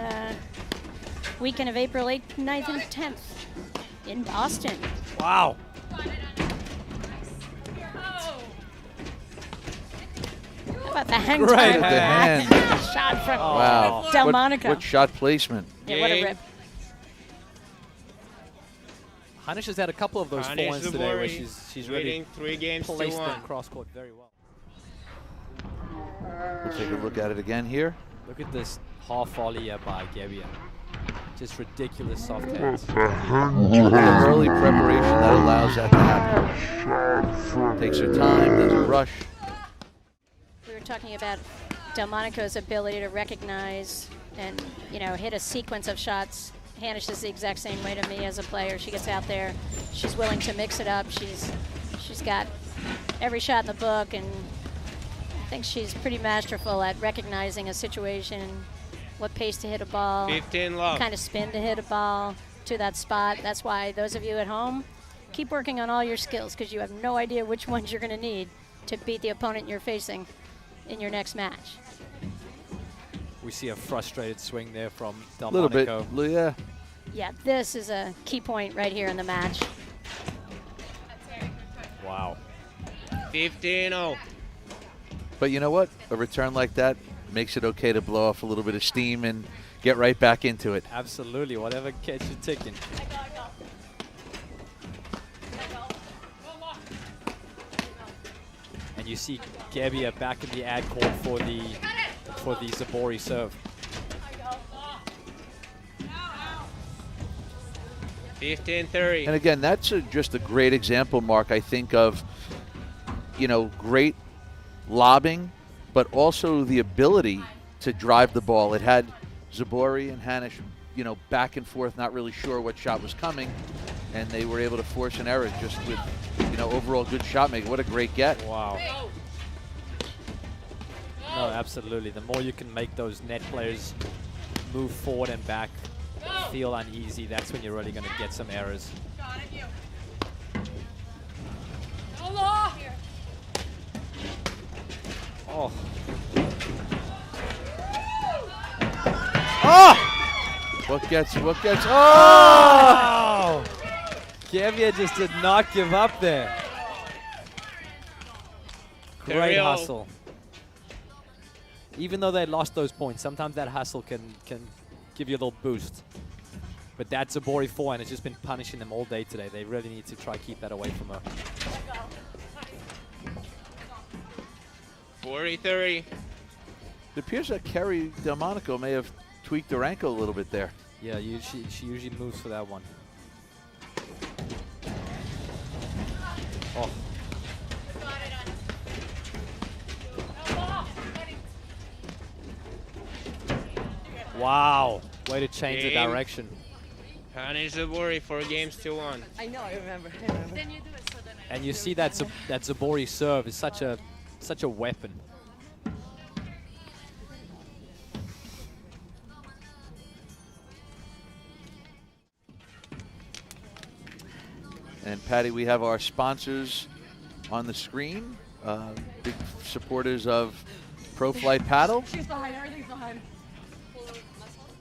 weekend of April 8th, 9th, and 10th in Boston. Wow. How about the hang Great time? hand. Shot from Wow. Delmonico. What shot placement. Yeah, what a rip. Hanisch has had a couple of those Hanisch forehands today where Zubori she's really leading 3 games to placed 1. them cross court very well. We'll take a look at it again here. Look at this half volley by Gebbia. Just ridiculous soft hands. Early preparation that allows that to happen. Takes her time, doesn't rush. We were talking about Delmonico's ability to recognize and, hit a sequence of shots. Hanisch is the exact same way to me as a player. She gets out there, she's willing to mix it up. She's got every shot in the book, and I think she's pretty masterful at recognizing a situation, what pace to hit a ball, 15 love. kind of spin to hit a ball to that spot. That's why those of you at home, keep working on all your skills, because you have no idea which ones you're going to need to beat the opponent you're facing in your next match. We see a frustrated swing there from A little Delmonico. bit, yeah. Yeah, this is a key point right here in the match. Wow. 15-0. But you know what? A return like that makes it okay to blow off a little bit of steam and get right back into it. Absolutely, whatever gets you ticking. And you see Gebbia back in the ad court for the Zubori serve. 15-30. And again, that's just a great example, Mark, I think, of, great lobbing, but also the ability to drive the ball. It had Zubori and Hanisch, back and forth, not really sure what shot was coming, and they were able to force an error just with, overall good shot making. What a great get. Wow. No, absolutely. The more you can make those net players move forward and back, feel uneasy, that's when you're really going to get some errors. Oh. Oh! What gets? Oh! Gebbia just did not give up there. Great hustle. even though they lost those points, sometimes that hustle can give you a little boost. But that Zubori forehand has just been punishing them all day today. They really need to try keep that away from her. 40-30. It appears that Kerry Delmonico may have tweaked her ankle a little bit there. Yeah, she usually moves for that one. Oh. Wow, way to change the direction. Hanisch Zubori, 4 games to 1. I know, I remember. And you see that that Zubori serve is such a weapon. And Patty, we have our sponsors on the screen. Big supporters of Pro Flight Paddle. She's behind, everything's behind.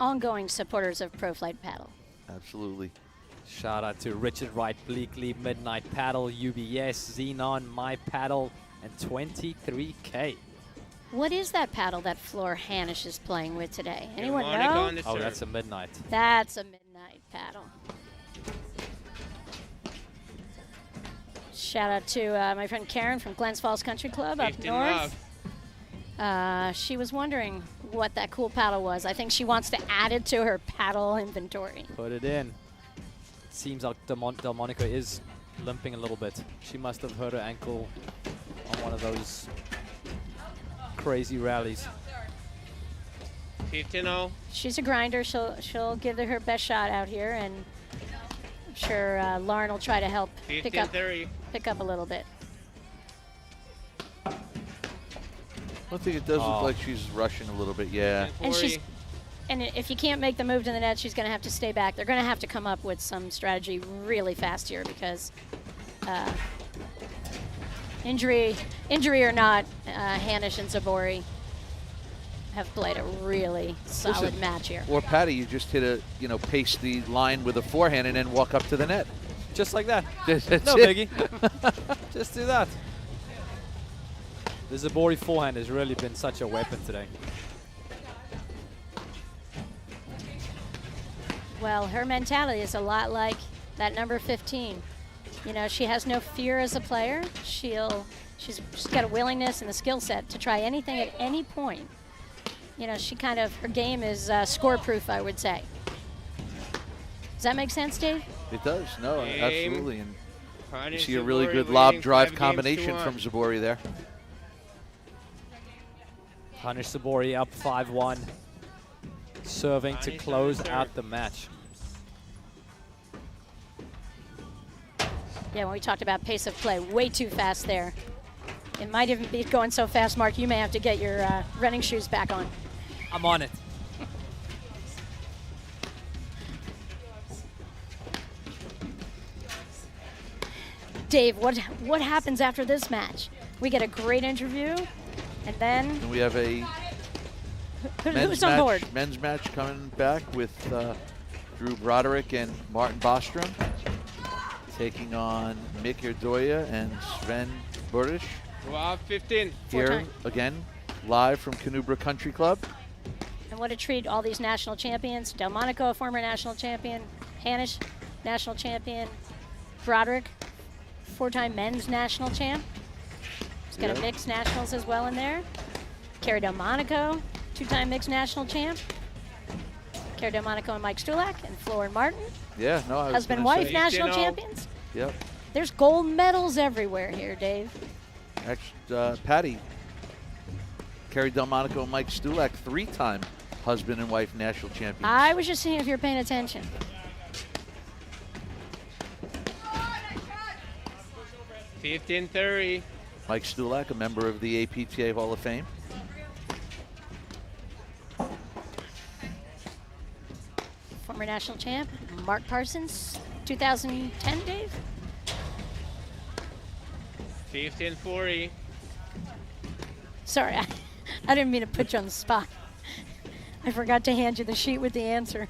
Ongoing supporters of Pro Flight Paddle. Absolutely. Shout out to Richard Wright, Bleakley, Midnight Paddle, UBS, Xenon, My Paddle, and 23K. What is that paddle that Floor Hanisch is playing with today? Anyone know? Oh, that's a Midnight. That's a Midnight paddle. Shout out to my friend Karen from Glens Falls Country Club up north. She was wondering what that cool paddle was. I think she wants to add it to her paddle inventory. Put it in. Seems like Delmonico is limping a little bit. She must have hurt her ankle on one of those crazy rallies. 15-0. She's a grinder. She'll give it her best shot out here, and I'm sure Lauren will try to help pick up a little bit. I think it does look like she's rushing a little bit, yeah. And if you can't make the move to the net, she's going to have to stay back. They're going to have to come up with some strategy really fast here because injury or not, Hanisch and Zubori have played a really solid match here. Or Patty, you just hit a, pace the line with a forehand and then walk up to the net. Just like that. That's no it. biggie. Just do that. The Zubori forehand has really been such a weapon today. Well, her mentality is a lot like that number 15. She has no fear as a player. She's got a willingness and a skill set to try anything at any point. Her game is score-proof, I would say. Does that make sense, Dave? It does, no, absolutely. And you see a really Zubori good lob leading drive 5 games combination to from 1. Zubori there. Hanisch Zubori up 5-1. Serving to close out the match. Yeah, when we talked about pace of play, way too fast there. It might even be going so fast, Mark, you may have to get your running shoes back on. I'm on it. Dave, what happens after this match? We get a great interview, and then... And we have a who's on board? Men's match coming back with Drew Broderick and Martin Bostrom taking on Mick Erdoya and Sven Burish. Wow, 15. Here again, live from Canoe Brook Country Club. And what a treat, all these national champions. Delmonico, a former national champion. Hanisch, national champion. Broderick, 4-time men's national champ. He's got a mixed nationals as well in there. Kerry Delmonico, 2-time mixed national champ. Kerry Delmonico and Mike Stulak and Floor and Martin. Yeah, no, I was husband-wife national champions. Yep. There's gold medals everywhere here, Dave. Actually, Patty, Kerry Delmonico and Mike Stulak, 3-time husband and wife national champions. I was just seeing if you're paying attention. $15.30. Mike Stulak, a member of the APTA Hall of Fame. Former national champ, Mark Parsons, 2010, Dave? 15.40. Sorry, I didn't mean to put you on the spot. I forgot to hand you the sheet with the answer.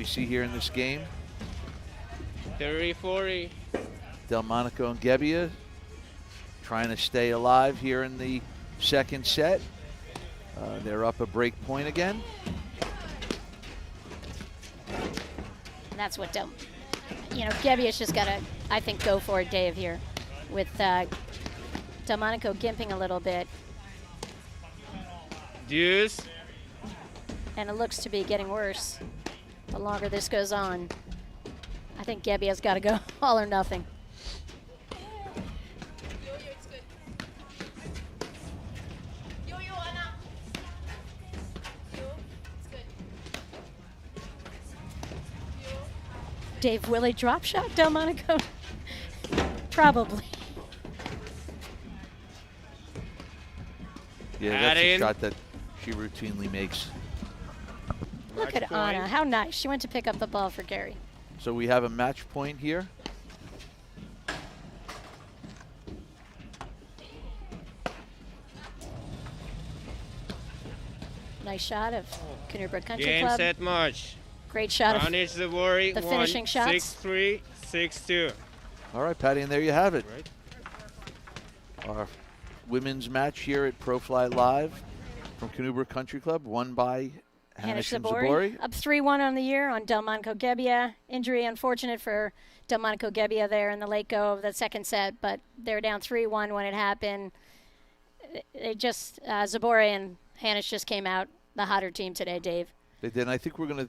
we see here in this game? 30-40. Delmonico and Gebbia trying to stay alive here in the second set. They're up a break point again. And that's what Gebbia's just got to, I think, go for it, Dave, here with Delmonico gimping a little bit. Deuce. And it looks to be getting worse the longer this goes on. I think Gebbia's got to go all or nothing. Dave, will he drop shot Delmonico? Probably. Yeah, that's a shot that she routinely makes. Look at Anna, how nice. She went to pick up the ball for Gary. So we have a match point here. Nice shot of Canoe Brook Country Game, Club. set, march. Great shot of Hanisch, Zubori, the finishing shots. 6-3, 6-2. All right, Patty, and there you have it. Our women's match here at Pro Fly Live from Canoe Brook Country Club, won by Hanisch and Zubori. Up 3-1 on the year on Delmonico Gebbia. Injury unfortunate for Delmonico Gebbia there in the late go of the second set, but they're down 3-1 when it happened. They just, Zubori and Hanisch just came out the hotter team today, Dave. They did, and I think we're going to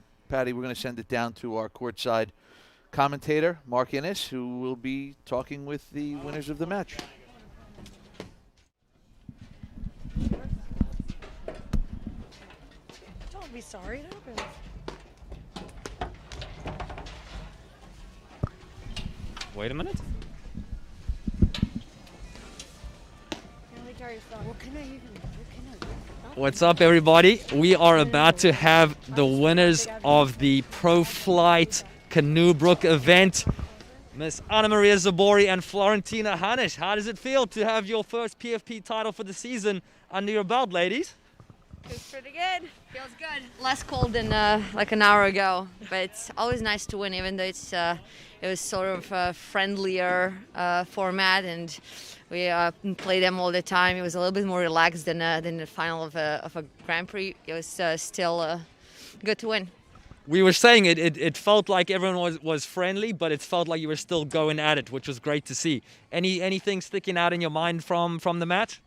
send it down to our courtside commentator, Mark Innes, who will be talking with the winners of the match. Don't be sorry, it happens. Wait a minute. What's up, everybody? We are about to have the winners of the Pro Flight Canoe Brook event, Miss Anna Maria Zubori and Florentina Hanisch. How does it feel to have your first PFP title for the season under your belt, ladies? Feels pretty good. Feels good. Less cold than like an hour ago, but it's always nice to win, even though it was sort of a friendlier format, and we play them all the time. It was a little bit more relaxed than the final of a Grand Prix. It was still good to win. We were saying it felt like everyone was friendly, but it felt like you were still going at it, which was great to see. Anything sticking out in your mind from the match?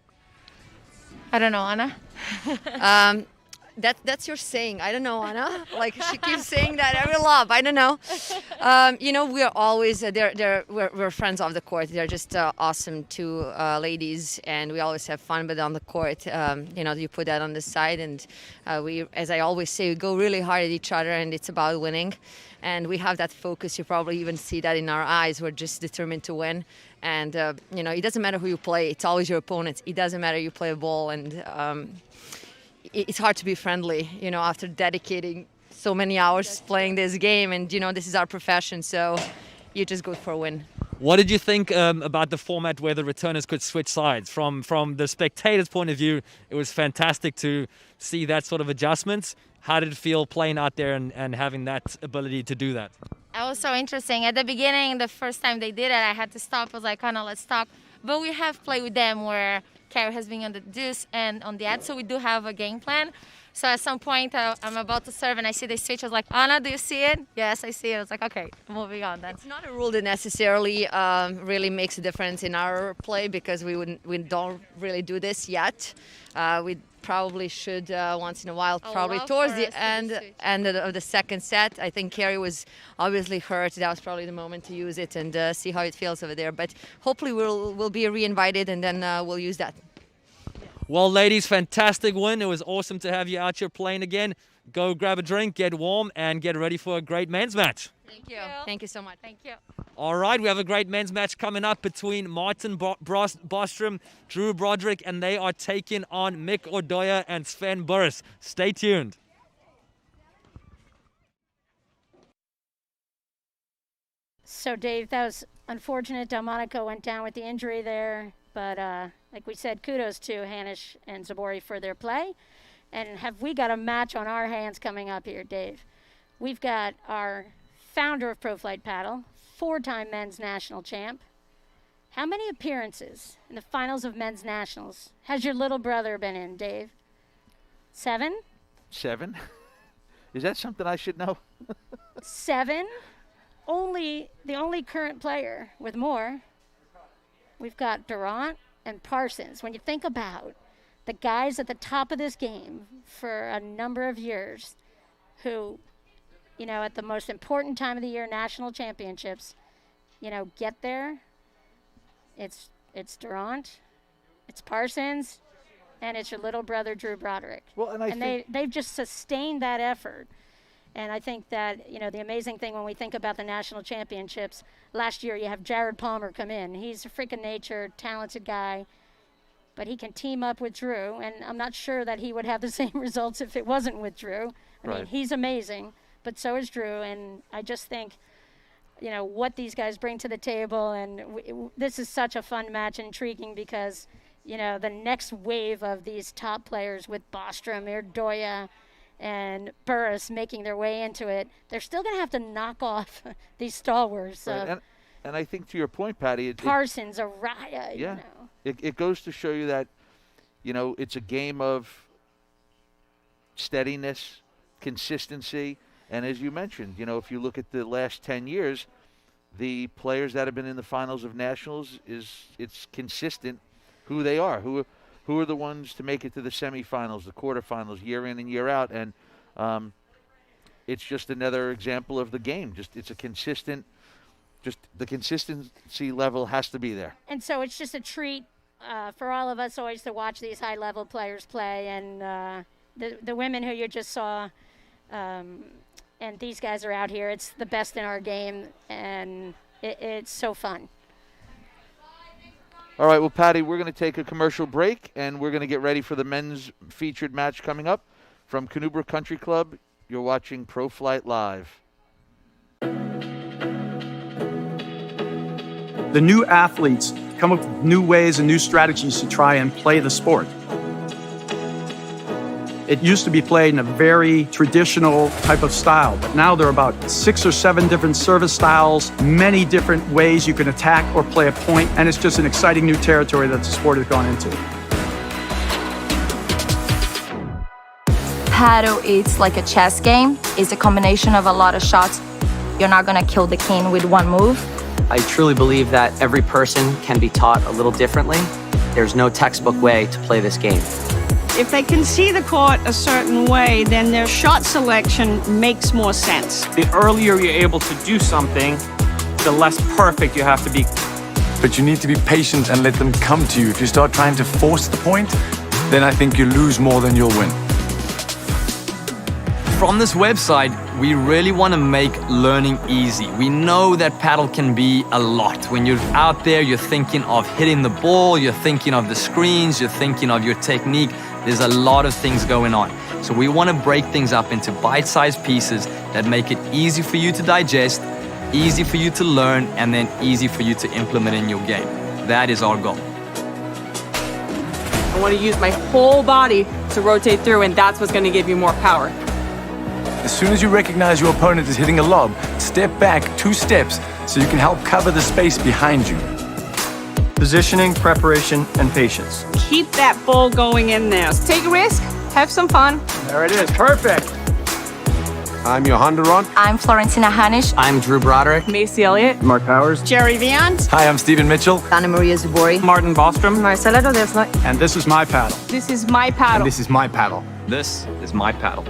I don't know, Anna. That's your saying. I don't know, Anna. Like, she keeps saying that every love. I don't know. We're always we're friends off the court. They're just awesome two ladies, and we always have fun. But on the court, you put that on the side, and we, as I always say, we go really hard at each other, and it's about winning. And we have that focus. You probably even see that in our eyes. We're just determined to win. And it doesn't matter who you play. It's always your opponent. It doesn't matter you play a ball, and it's hard to be friendly, after dedicating so many hours playing this game, and this is our profession, so you just go for a win. What did you think about the format where the returners could switch sides? From the spectator's point of view, it was fantastic to see that sort of adjustments. How did it feel playing out there and having that ability to do that? That was so interesting. At the beginning, the first time they did it, I had to stop. I was like, Anna, let's talk. But we have played with them where Carrie has been on the deuce and on the ad, so we do have a game plan. So at some point, I'm about to serve, and I see they switch. I was like, Anna, do you see it? Yes, I see it. I was like, okay, moving on then. It's not a rule that necessarily really makes a difference in our play, because we don't really do this yet. We probably should once in a while, probably towards the end of the second set. I think Carrie was obviously hurt. That was probably the moment to use it and see how it feels over there. But hopefully we'll be re-invited, and then we'll use that. Well, ladies, fantastic win. It was awesome to have you out here playing again. Go grab a drink, get warm, and get ready for a great men's match. Thank you. Thank you so much. Thank you. All right, we have a great men's match coming up between Martin Bostrom, Drew Broderick, and they are taking on Mick Ordoya and Sven Burris. Stay tuned. So, Dave, that was unfortunate. Delmonico went down with the injury there. But like we said, kudos to Hanisch and Zubori for their play. And have we got a match on our hands coming up here, Dave? we've got our founder of Pro Flight Paddle, 4-time men's national champ. How many appearances in the finals of men's nationals has your little brother been in, Dave? 7? 7? Is that something I should know? 7? The only current player with more. We've got Durant and Parsons. When you think about the guys at the top of this game for a number of years who, at the most important time of the year, national championships, get there, it's Durant, it's Parsons, and it's your little brother, Drew Broderick. Well, and they've just sustained that effort. And I think that, the amazing thing when we think about the national championships, last year you have Jared Palmer come in. He's a freak of nature, talented guy, but he can team up with Drew, and I'm not sure that he would have the same results if it wasn't with Drew. I mean, he's amazing, but so is Drew, and I just think, what these guys bring to the table, and this is such a fun match, intriguing, because, the next wave of these top players with Bostrom, Erdoya, and Burris making their way into it, they're still going to have to knock off these stalwarts. Right. And I think to your point, Patty, Parsons, Araya, yeah. It goes to show you that, it's a game of steadiness, consistency, and as you mentioned, if you look at the last 10 years, the players that have been in the finals of nationals, it's consistent who they are, who are the ones to make it to the semifinals, the quarterfinals, year in and year out, and it's just another example of the game. It's a consistent. Just the consistency level has to be there. And so it's just a treat for all of us always to watch these high-level players play. And the women who you just saw, and these guys are out here. It's the best in our game, and it's so fun. All right, well, Patty, we're going to take a commercial break, and we're going to get ready for the men's featured match coming up. From Canoe Brook Country Club, you're watching Pro Flight Live. The new athletes come up with new ways and new strategies to try and play the sport. It used to be played in a very traditional type of style, but now there are about 6 or 7 different service styles, many different ways you can attack or play a point, and it's just an exciting new territory that the sport has gone into. Paddle is like a chess game. It's a combination of a lot of shots. You're not gonna kill the king with one move. I truly believe that every person can be taught a little differently. There's no textbook way to play this game. If they can see the court a certain way, then their shot selection makes more sense. The earlier you're able to do something, the less perfect you have to be. But you need to be patient and let them come to you. If you start trying to force the point, then I think you lose more than you'll win. From this website, we really want to make learning easy. We know that paddle can be a lot. When you're out there, you're thinking of hitting the ball, you're thinking of the screens, you're thinking of your technique. There's a lot of things going on. So we want to break things up into bite-sized pieces that make it easy for you to digest, easy for you to learn, and then easy for you to implement in your game. That is our goal. I want to use my whole body to rotate through, and that's what's going to give you more power. As soon as you recognize your opponent is hitting a lob, step back 2 steps so you can help cover the space behind you. Positioning, preparation, and patience. Keep that ball going in there. Take a risk, have some fun. There it is, perfect. I'm Johan Durant. I'm Florentina Hanisch. I'm Drew Broderick. Macy Elliott. Mark Powers. Jerry Viant. Hi, I'm Stephen Mitchell. Anna Maria Zubori. Martin Bostrom. Marcela Rodesna. And this is my paddle. This is my paddle. And this is my paddle. This is my paddle.